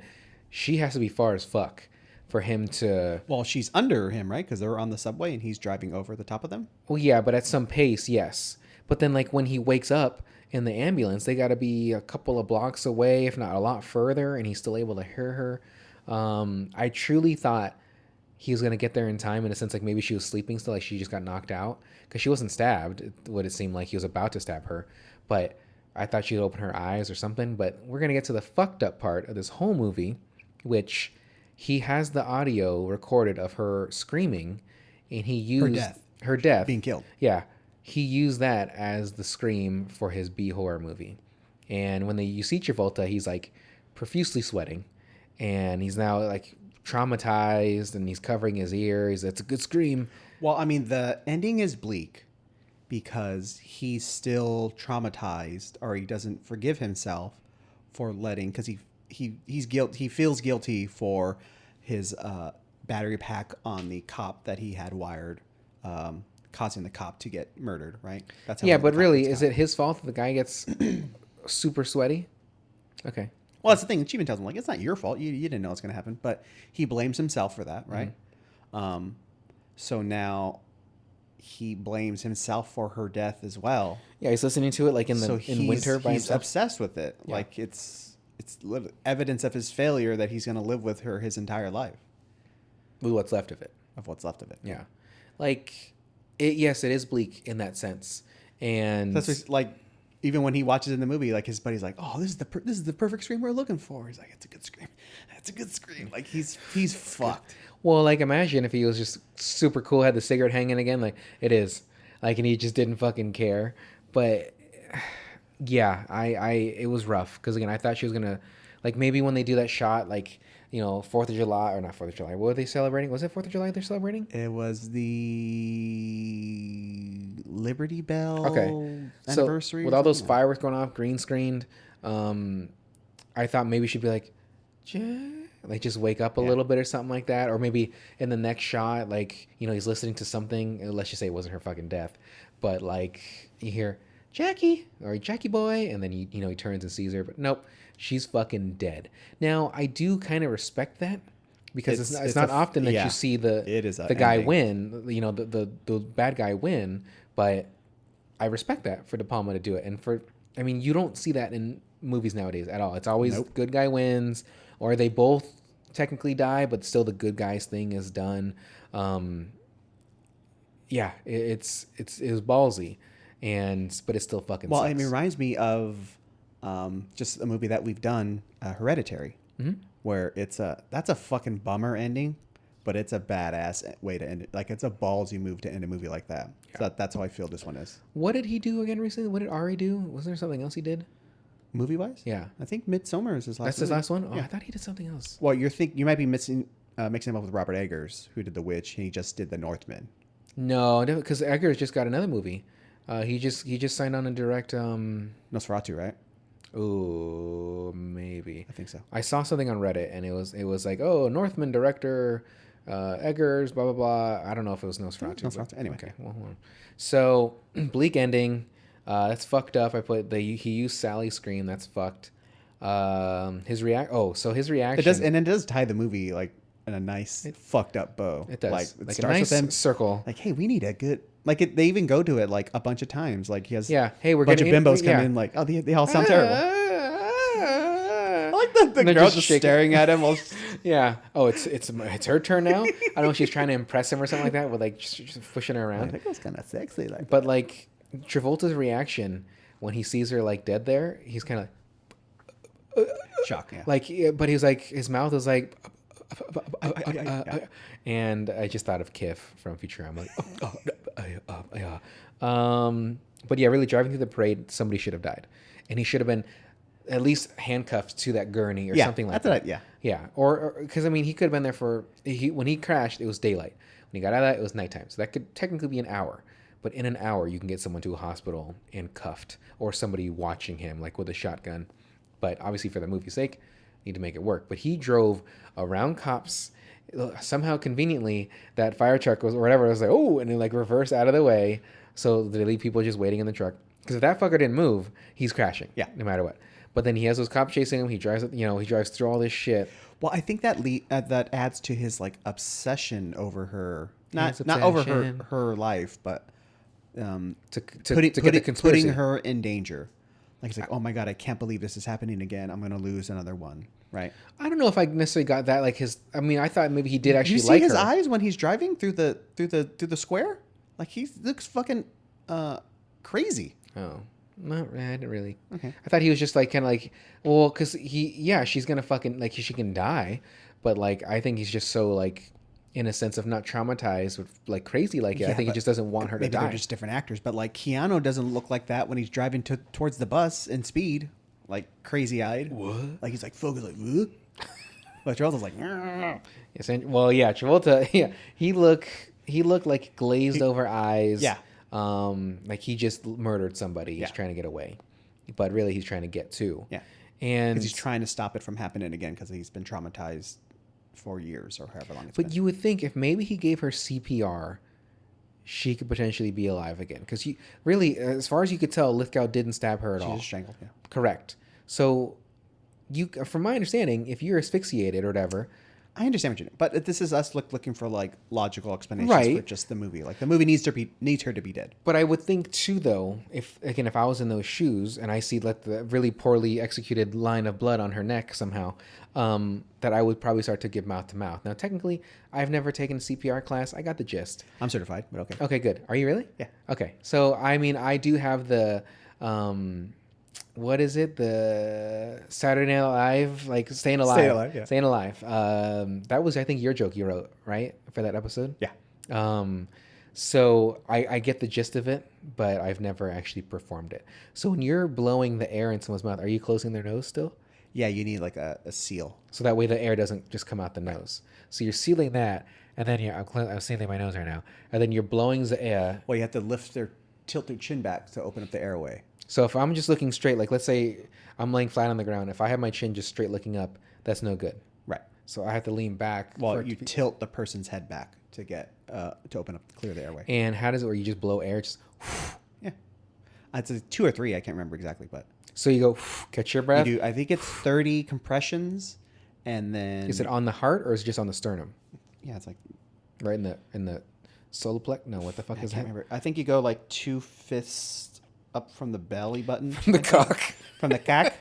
Speaker 1: she has to be far as fuck for him to.
Speaker 2: Well, she's under him, right? Because they're on the subway and he's driving over the top of them.
Speaker 1: Well, yeah, but at some pace, yes. But then like when he wakes up in the ambulance, they got to be a couple of blocks away, if not a lot further, and he's still able to hear her. I truly thought he was going to get there in time in a sense, like maybe she was sleeping still, like she just got knocked out because she wasn't stabbed. What it seemed like he was about to stab her, but I thought she'd open her eyes or something. But we're going to get to the fucked up part of this whole movie, which he has the audio recorded of her screaming, and he used her death
Speaker 2: being killed.
Speaker 1: Yeah. He used that as the scream for his B horror movie. And when you see Travolta, he's like profusely sweating, and he's now like traumatized, and he's covering his ears. It's a good scream.
Speaker 2: Well, I mean, the ending is bleak because he's still traumatized, or he doesn't forgive himself for letting, because he he feels guilty for his battery pack on the cop that he had wired, causing the cop to get murdered, right? That's how
Speaker 1: Yeah,
Speaker 2: the
Speaker 1: but
Speaker 2: cop
Speaker 1: really,
Speaker 2: gets
Speaker 1: is
Speaker 2: caught.
Speaker 1: it his fault that the guy gets super sweaty? Okay.
Speaker 2: Well, that's the thing. She even tells him, like, it's not your fault. You didn't know it's going to happen. But he blames himself for that, right? So now he blames himself for her death as well.
Speaker 1: Yeah, he's listening to it like in winter by
Speaker 2: he's
Speaker 1: himself.
Speaker 2: obsessed with it.
Speaker 1: Yeah.
Speaker 2: Like it's evidence of his failure that he's going to live with her his entire life.
Speaker 1: With what's left of it.
Speaker 2: Of what's left of it.
Speaker 1: Yeah. Like, yes, it is bleak in that sense. And
Speaker 2: That's what, like, even when he watches in the movie, like his buddy's like, "Oh, this is the perfect scream we're looking for." He's like, "It's a good scream. It's a good scream." Like he's fucked.
Speaker 1: well, like, imagine if he was just super cool, had the cigarette hanging again. Like, it is. Like, and he just didn't fucking care. But, yeah, it was rough. Because, again, I thought she was going to, like, maybe when they do that shot, like, 4th of July, or not 4th of July. What were they celebrating? Was it 4th of July they're celebrating?
Speaker 2: It was the Liberty Bell
Speaker 1: So,
Speaker 2: anniversary.
Speaker 1: with all those fireworks going off, green screened, I thought maybe she'd be like, like just wake up a little bit or something like that. Or maybe in the next shot, like, he's listening to something. Let's just say it wasn't her fucking death. But, like, you hear, Jackie, or Jackie boy, and then he turns and sees her. But nope, she's fucking dead. Now, I do kind of respect that. Because it's not often that you see the guy win, the bad guy win, but I respect that for De Palma to do it. And you don't see that in movies nowadays at all. It's always good guy wins, or they both technically die, but still the good guys thing is done. It was ballsy, but it still fucking sucks.
Speaker 2: It reminds me of just a movie that we've done, Hereditary. Mm-hmm. Where that's a fucking bummer ending, but it's a badass way to end it. Like, it's a ballsy move to end a movie like that. Yeah. So that's how I feel this one is.
Speaker 1: What did he do again recently? What did Ari do? Was there something else he did?
Speaker 2: Movie-wise?
Speaker 1: Yeah.
Speaker 2: I think Midsommar is his last.
Speaker 1: That's his last one? Oh, yeah. I thought he did something else.
Speaker 2: Well, you might be mixing him up with Robert Eggers, who did The Witch, and he just did The Northman.
Speaker 1: No, because Eggers just got another movie. He just signed on to direct
Speaker 2: Nosferatu, right?
Speaker 1: Oh, maybe.
Speaker 2: I think so.
Speaker 1: I saw something on Reddit, and it was like, oh, Northman director, Eggers, blah blah blah. I don't know if it was Nosferatu.
Speaker 2: Anyway,
Speaker 1: okay. Well, so bleak ending. That's fucked up. He used Sally's scream. That's fucked. His reaction.
Speaker 2: It does tie the movie like in a nice fucked up bow.
Speaker 1: It does.
Speaker 2: Like
Speaker 1: it
Speaker 2: starts
Speaker 1: a nice
Speaker 2: with them
Speaker 1: circle.
Speaker 2: Like, hey, we need a good. Like they even go to it like a bunch of times. Like he has
Speaker 1: hey, we're
Speaker 2: a bunch of bimbos come
Speaker 1: in.
Speaker 2: Like, oh, they all sound terrible. I like the girl just staring at him.
Speaker 1: Yeah. Oh, it's her turn now. I don't know if she's trying to impress him or something like that, with like just pushing her around.
Speaker 2: I think it was kind of sexy.
Speaker 1: But like Travolta's reaction when he sees her like dead there, he's kind of
Speaker 2: shock. Yeah.
Speaker 1: Like, but he was like, his mouth was like. And I just thought of Kif from Futurama. But yeah, really driving through the parade, somebody should have died, and he should have been at least handcuffed to that gurney or something like that. Yeah, or because he could have been there when he crashed, it was daylight. When he got out of that, it was nighttime, so that could technically be an hour. But in an hour, you can get someone to a hospital and cuffed, or somebody watching him like with a shotgun. But obviously, for the movie's sake, need to make it work. But he drove around cops. Somehow conveniently that fire truck was, or whatever, was like, oh, and then like reverse out of the way, so they leave people just waiting in the truck, because if that fucker didn't move, he's crashing, no matter what. But then he has those cops chasing him. He drives through all this shit.
Speaker 2: Well, I think that that adds to his like obsession over her, not over her life, but putting her in danger. Like, it's like, oh my God, I can't believe this is happening again. I'm going to lose another one. Right.
Speaker 1: I don't know if I necessarily got that. Like I thought maybe he did actually
Speaker 2: like her. You see his eyes when he's driving through the square? Like, he looks fucking crazy.
Speaker 1: Oh, not really. I didn't really.
Speaker 2: Okay.
Speaker 1: I thought he was just like kind of like, well, because she's going to fucking, like, she can die. But like, I think he's just so like, in a sense of not traumatized with like crazy like it. I think he just doesn't want her to die.
Speaker 2: They're just different actors, but like Keanu doesn't look like that when he's driving towards the bus in Speed, like crazy eyed.
Speaker 1: What?
Speaker 2: Like he's like focused, like. Whoa. But Travolta's like.
Speaker 1: Yes, Travolta. Yeah, he looked like glazed over eyes.
Speaker 2: Yeah.
Speaker 1: Like he just murdered somebody. He's trying to get away, but really he's trying to get to.
Speaker 2: Yeah.
Speaker 1: And
Speaker 2: Because he's trying to stop it from happening again because he's been traumatized for years or however long it's been.
Speaker 1: But you would think if maybe he gave her CPR, she could potentially be alive again. Because really, as far as you could tell, Lithgow didn't stab her at all.
Speaker 2: She was strangled, yeah.
Speaker 1: Correct. So, from my understanding, if you're asphyxiated or whatever,
Speaker 2: I understand what you mean, but this is us looking for like logical explanations
Speaker 1: Right.
Speaker 2: for just the movie. Like the movie needs her to be dead.
Speaker 1: but I would think too, though, if I was in those shoes and I see like the really poorly executed line of blood on her neck somehow, that I would probably start to give mouth to mouth. Now, technically, I've never taken a CPR class. I got the gist.
Speaker 2: I'm certified, but okay.
Speaker 1: Okay, good. Are you really?
Speaker 2: Yeah.
Speaker 1: Okay. So, I mean, I do have the, what is it? The Saturday Night Live, like Staying Alive.
Speaker 2: Staying Alive, yeah.
Speaker 1: Staying Alive. That was, I think, your joke you wrote, right? For that episode?
Speaker 2: Yeah.
Speaker 1: So I get the gist of it, but I've never actually performed it. So when you're blowing the air in someone's mouth, are you closing their nose still?
Speaker 2: Yeah, you need like a seal.
Speaker 1: So that way the air doesn't just come out the nose. So you're sealing that, and then I'm sealing my nose right now, and then you're blowing the air.
Speaker 2: Well, you have to tilt their chin back to open up the airway.
Speaker 1: So if I'm just looking straight, like let's say I'm laying flat on the ground, if I have my chin just straight looking up, that's no good.
Speaker 2: Right.
Speaker 1: So I have to lean back.
Speaker 2: Well, you tilt the person's head back to get to open up, clear the airway.
Speaker 1: And how does it work? You just blow air, just
Speaker 2: Yeah. It's a 2 or 3. I can't remember exactly, but
Speaker 1: so you go catch your breath.
Speaker 2: you do. I think it's 30 compressions, and then
Speaker 1: Is it on the heart or is it just on the sternum?
Speaker 2: Yeah, it's like
Speaker 1: Right in the solar plex? No, what the fuck
Speaker 2: I
Speaker 1: is
Speaker 2: can't
Speaker 1: that?
Speaker 2: remember. I think you go like 2 fists up from the belly button,
Speaker 1: From the cock.
Speaker 2: from the cock.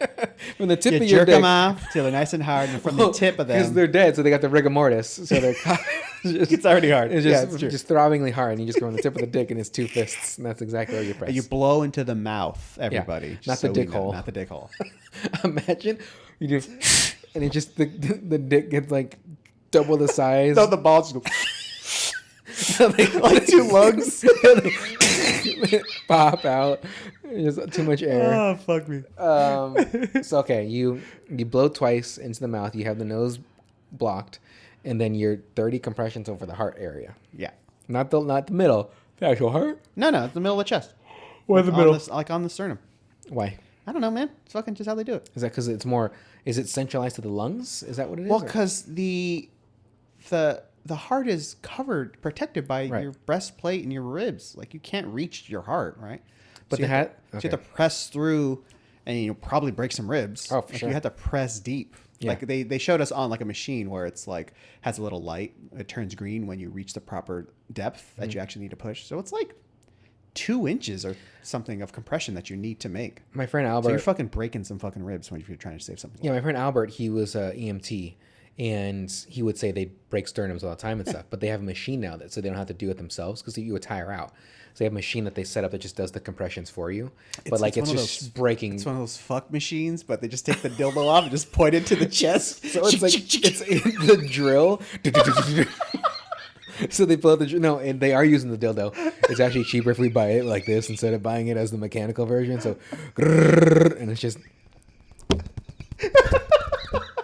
Speaker 1: From the tip
Speaker 2: You
Speaker 1: of your
Speaker 2: jerk
Speaker 1: dick.
Speaker 2: them off till they're nice and hard, and from the tip of
Speaker 1: Because
Speaker 2: them,
Speaker 1: they're dead, so they got the rigor mortis. So their cock
Speaker 2: it's already hard.
Speaker 1: It's
Speaker 2: Yeah,
Speaker 1: just,
Speaker 2: it's true.
Speaker 1: just throbbingly hard, and you just go on the tip of the dick, and it's 2 fists, and that's exactly where you press.
Speaker 2: You blow into the mouth, everybody.
Speaker 1: Not
Speaker 2: just
Speaker 1: the
Speaker 2: we
Speaker 1: dick
Speaker 2: know,
Speaker 1: hole.
Speaker 2: Not the dick hole.
Speaker 1: Imagine you just, and it just the dick gets like double the size.
Speaker 2: No, the balls just go.
Speaker 1: So they,
Speaker 2: Like 2 lungs.
Speaker 1: they pop out. There's too much air.
Speaker 2: Oh, fuck me.
Speaker 1: So okay, you blow twice into the mouth. You have the nose blocked, and then you're 30 compressions over the heart area.
Speaker 2: Yeah.
Speaker 1: Not the middle. The actual heart.
Speaker 2: No, it's the middle of the chest.
Speaker 1: Why the
Speaker 2: On
Speaker 1: middle?
Speaker 2: like on the sternum.
Speaker 1: Why?
Speaker 2: I don't know, man. It's fucking just how they do it.
Speaker 1: Is that because it's more? Is it centralized to the lungs? Is that what it is?
Speaker 2: Well,
Speaker 1: or-
Speaker 2: because the heart is protected by
Speaker 1: Right.
Speaker 2: your breastplate and your ribs. Like you can't reach your heart, right?
Speaker 1: But
Speaker 2: so
Speaker 1: the
Speaker 2: you have
Speaker 1: hat.
Speaker 2: to- so you have to press through, and you'll probably break some ribs.
Speaker 1: Oh, for
Speaker 2: like
Speaker 1: sure.
Speaker 2: You have to press deep.
Speaker 1: Yeah.
Speaker 2: Like they showed us on like a machine where it's like has a little light. It turns green when you reach the proper depth that you actually need to push. So it's like 2 inches or something of compression that you need to make.
Speaker 1: My friend
Speaker 2: So
Speaker 1: Albert.
Speaker 2: you're fucking breaking some fucking ribs when you're trying to save something.
Speaker 1: Yeah, my friend Albert, he was a EMT, and he would say they break sternums all the time and stuff, but they have a machine now so they don't have to do it themselves because you would tire out. So they have a machine that they set up that just does the compressions for you, but like it's
Speaker 2: one of
Speaker 1: just
Speaker 2: those-
Speaker 1: breaking.
Speaker 2: It's one of those fuck machines, but they just take the dildo off and just point it to the chest.
Speaker 1: So it's like it's in the drill. So they pull out the no, and they are using the dildo. It's actually cheaper if we buy it like this instead of buying it as the mechanical version. So, and it's just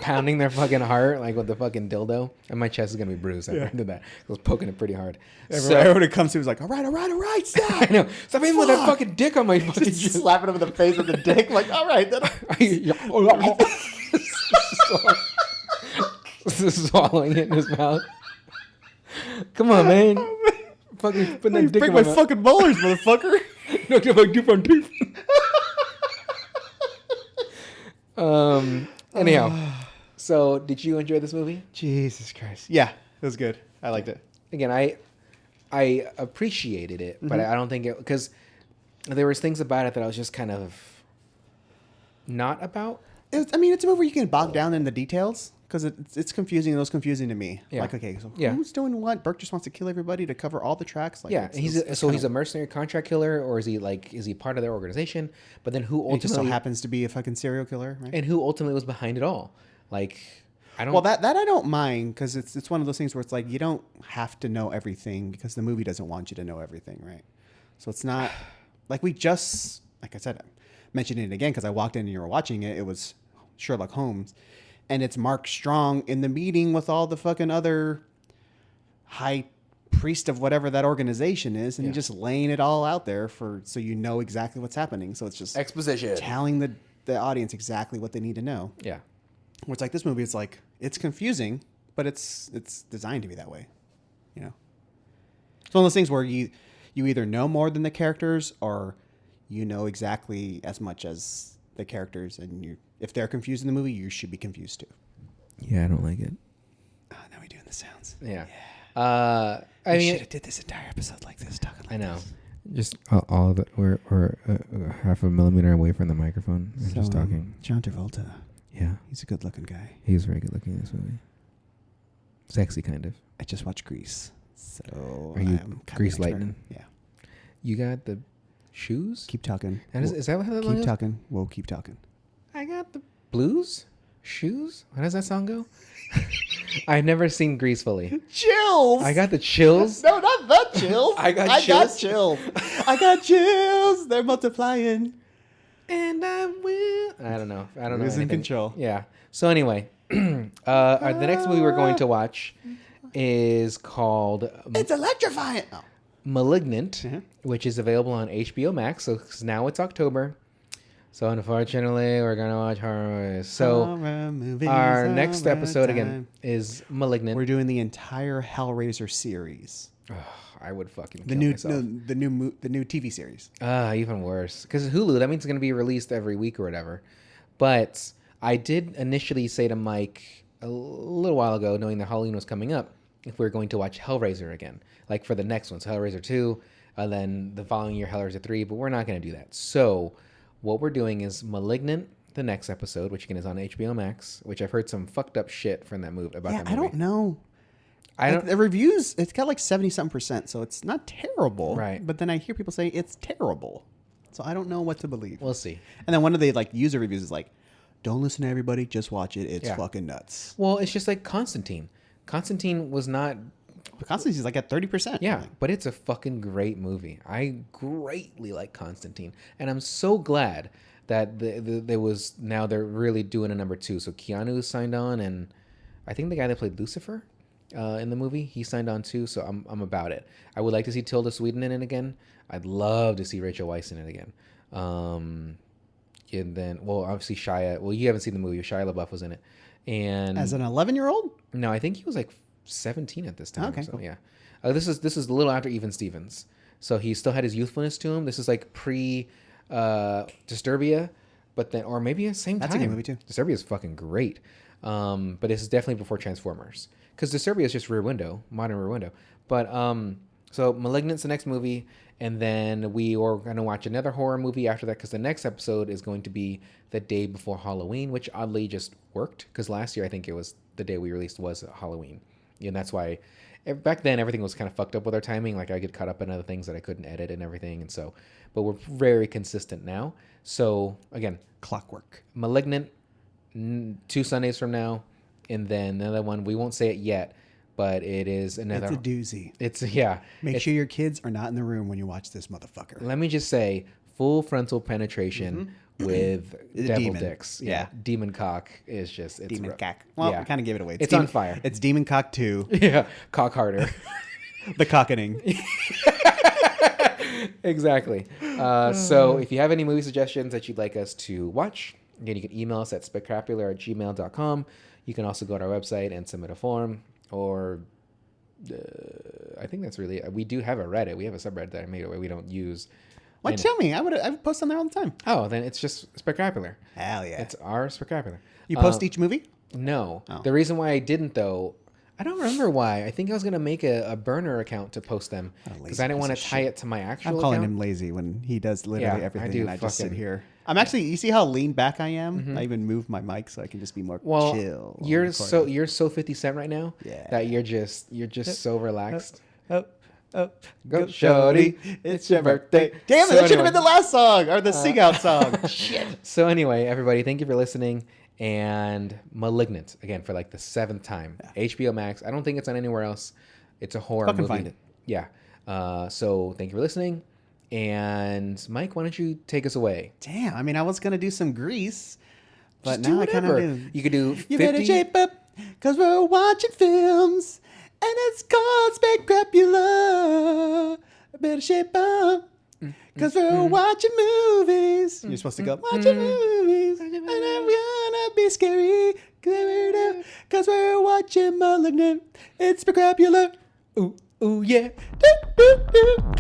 Speaker 1: pounding their fucking heart like with the fucking dildo, and my chest is gonna be bruised after I did that. I was poking it pretty hard.
Speaker 2: Everyone who comes to is like, all right, stop.
Speaker 1: I know. Stop aiming with that fucking dick on my fucking
Speaker 2: Just
Speaker 1: chest.
Speaker 2: slapping him in the face with the dick. Like, all right.
Speaker 1: Swallowing it in his mouth. Come on, man. Fucking putting that dick
Speaker 2: Break
Speaker 1: in
Speaker 2: my
Speaker 1: my mouth.
Speaker 2: fucking molars, motherfucker.
Speaker 1: Look at my different teeth. Anyhow, so did you enjoy this movie?
Speaker 2: Jesus Christ. Yeah, it was good. I liked it.
Speaker 1: Again, I appreciated it, but I don't think it because there was things about it that I was just kind of not about.
Speaker 2: It's a movie where you can bog down in the details because it's confusing. It was confusing to me.
Speaker 1: Yeah.
Speaker 2: Like, okay, so
Speaker 1: Yeah.
Speaker 2: who's doing what? Burke just wants to kill everybody to cover all the tracks. Like,
Speaker 1: Yeah,
Speaker 2: it's
Speaker 1: he's a mercenary contract killer, or is he part of their organization? But then who
Speaker 2: He just so
Speaker 1: ultimately
Speaker 2: happens to be a fucking serial killer, right?
Speaker 1: and who ultimately was behind it all? Like, I don't.
Speaker 2: Well, that I don't mind because it's one of those things where it's like you don't have to know everything because the movie doesn't want you to know everything, right? So it's not like we just like I said, I'm mentioning it again because I walked in and you were watching it. It was Sherlock Holmes, and it's Mark Strong in the meeting with all the fucking other high priest of whatever that organization is, and just laying it all out there so you know exactly what's happening. So it's just
Speaker 1: exposition.
Speaker 2: telling the the audience exactly what they need to know.
Speaker 1: Yeah.
Speaker 2: Where it's like this movie, it's like it's confusing, but it's designed to be that way. You know, it's one of those things where you either know more than the characters or you know exactly as much as the characters, and if they're confused in the movie, you should be confused too.
Speaker 3: Yeah, I don't like it.
Speaker 2: Oh, now we're doing the sounds.
Speaker 1: Yeah.
Speaker 2: I mean, should have did this entire episode like this, talking like
Speaker 1: I know.
Speaker 2: this.
Speaker 3: Just all the we're half a millimeter away from the microphone. We're just talking.
Speaker 2: John Travolta.
Speaker 3: Yeah,
Speaker 2: He's a good-looking guy.
Speaker 3: he's very good looking in this movie. Sexy, kind of.
Speaker 2: I just watched Grease, so
Speaker 3: Are you
Speaker 2: I'm kinda
Speaker 3: Grease
Speaker 2: an expert.
Speaker 3: lightning?
Speaker 2: Yeah.
Speaker 1: You got the shoes?
Speaker 2: Keep talking.
Speaker 1: And is that what that line
Speaker 2: Keep
Speaker 1: is?
Speaker 2: talking. We'll keep talking.
Speaker 1: I got the blues shoes. How does that song go? I've never seen Grease fully.
Speaker 2: Chills.
Speaker 1: I got the chills.
Speaker 2: No, not the chills.
Speaker 1: I got chills.
Speaker 2: chills. I got chills. They're multiplying.
Speaker 1: And I will. I don't know.
Speaker 2: Losing
Speaker 1: anything.
Speaker 2: control.
Speaker 1: Yeah. So anyway, the next movie we're going to watch is called
Speaker 2: It's electrifying. Oh.
Speaker 1: Malignant,
Speaker 2: Mhm.
Speaker 1: which is available on HBO Max. So 'cause now it's October. So unfortunately, we're gonna watch horror movies. So
Speaker 2: Horror movies
Speaker 1: our
Speaker 2: all
Speaker 1: next
Speaker 2: the
Speaker 1: episode
Speaker 2: time.
Speaker 1: again is Malignant.
Speaker 2: We're doing the entire Hellraiser series.
Speaker 1: I would fucking
Speaker 2: The
Speaker 1: kill
Speaker 2: new,
Speaker 1: myself.
Speaker 2: the new TV series.
Speaker 1: Even worse. Because Hulu, that means it's going to be released every week or whatever. But I did initially say to Mike a little while ago, knowing that Halloween was coming up, if we were going to watch Hellraiser again. Like for the next ones, Hellraiser 2, and then the following year, Hellraiser 3. But we're not going to do that. So what we're doing is Malignant, the next episode, which again is on HBO Max, which I've heard some fucked up shit from that movie about that movie.
Speaker 2: I don't know.
Speaker 1: I don't.
Speaker 2: The reviews, it's got like 70-something%, so it's not terrible.
Speaker 1: Right.
Speaker 2: But then I hear people say it's terrible. So I don't know what to believe.
Speaker 1: We'll see.
Speaker 2: And then one of the like user reviews is like, don't listen to everybody, just watch it. It's
Speaker 1: Yeah.
Speaker 2: fucking nuts.
Speaker 1: Well, it's just like Constantine. Constantine was not.
Speaker 2: But Constantine's like at 30%.
Speaker 1: Yeah, but it's a fucking great movie. I greatly like Constantine, and I'm so glad that there was now they're really doing a number 2. So Keanu signed on, and I think the guy that played Lucifer in the movie, he signed on too. So I'm about it. I would like to see Tilda Swinton in it again. I'd love to see Rachel Weisz in it again. And then, well, obviously Shia. Well, you haven't seen the movie. Shia LaBeouf was in it, and
Speaker 2: As an 11-year-old?
Speaker 1: no, I think he was like 17 at this time.
Speaker 2: Okay,
Speaker 1: So
Speaker 2: cool.
Speaker 1: yeah, this is a little after Even Stevens, so he still had his youthfulness to him. This is like pre Disturbia, but then or maybe at the same
Speaker 2: That's
Speaker 1: time.
Speaker 2: a good movie too.
Speaker 1: Disturbia is fucking great, but this is definitely before Transformers because Disturbia is just Rear Window, modern Rear Window. But so Malignant's the next movie, and then we are gonna watch another horror movie after that because the next episode is going to be the day before Halloween, which oddly just worked because last year I think it was the day we released was Halloween. And that's why back then everything was kind of fucked up with our timing. Like I get caught up in other things that I couldn't edit and everything. And so, but we're very consistent now. So again,
Speaker 2: Clockwork.
Speaker 1: Malignant 2 Sundays from now. And then another one, we won't say it yet, but it is another.
Speaker 2: It's a doozy.
Speaker 1: It's yeah.
Speaker 2: Make sure your kids are not in the room when you watch this motherfucker.
Speaker 1: Let me just say full frontal penetration with
Speaker 2: It's a
Speaker 1: devil
Speaker 2: demon.
Speaker 1: dicks.
Speaker 2: Yeah.
Speaker 1: Demon cock is just, it's
Speaker 2: Demon
Speaker 1: rough.
Speaker 2: Cock. Well,
Speaker 1: Yeah.
Speaker 2: I kind of gave it away.
Speaker 1: It's on fire.
Speaker 2: It's Demon Cock 2.
Speaker 1: Yeah. Cock harder.
Speaker 2: The Cockening.
Speaker 1: Exactly. So if you have any movie suggestions that you'd like us to watch, again, you can email us at spectacular@gmail.com. You can also go to our website and submit a form, or I think that's really it. We do have a Reddit. We have a subreddit that I made where we don't use.
Speaker 2: What?
Speaker 1: And-
Speaker 2: Tell me. I would post on there all the time.
Speaker 1: Oh, then it's just Spectacular.
Speaker 2: Hell yeah.
Speaker 1: It's our Spectacular.
Speaker 2: You post each movie?
Speaker 1: No.
Speaker 2: Oh.
Speaker 1: The reason why I didn't, though, I don't remember why. I think I was going to make a burner account to post them
Speaker 2: What a
Speaker 1: because
Speaker 2: lazy
Speaker 1: I didn't want to
Speaker 2: piece of
Speaker 1: tie
Speaker 2: shit.
Speaker 1: it to my actual
Speaker 2: I'm calling
Speaker 1: account.
Speaker 2: him lazy when he does literally
Speaker 1: Yeah,
Speaker 2: everything,
Speaker 1: I do
Speaker 2: and I just sit
Speaker 1: fucking-
Speaker 2: here. I'm actually. You see how lean back I am? I even moved my mic so I can just be more
Speaker 1: Well,
Speaker 2: chill. while
Speaker 1: you're
Speaker 2: recording.
Speaker 1: so 50 Cent right now
Speaker 2: Yeah.
Speaker 1: that you're just so relaxed.
Speaker 2: Oh,
Speaker 1: Go shorty, it's your birthday.
Speaker 2: Damn it!
Speaker 1: So
Speaker 2: That should have
Speaker 1: anyway.
Speaker 2: been the last song or the sing out song. Shit.
Speaker 1: So anyway, everybody, thank you for listening. And Malignant again for like the 7th time. HBO Max. I don't think it's on anywhere else. It's a horror
Speaker 2: Fucking
Speaker 1: movie.
Speaker 2: find it.
Speaker 1: Yeah. So thank you for listening. And Mike, why don't you take us away?
Speaker 2: Damn. I mean, I was gonna do some Grease, but
Speaker 1: Just do
Speaker 2: now I kind of
Speaker 1: whatever.
Speaker 2: do.
Speaker 1: You could do
Speaker 2: You
Speaker 1: 50.
Speaker 2: better shape up, cause we're watching films, and it's called Spectacular. Better shape up. Because we're watching movies. You're supposed to go, watching movies. And I'm gonna be scary. Because we're watching Malignant. It's spectacular. Ooh, ooh, yeah. Do, do, do.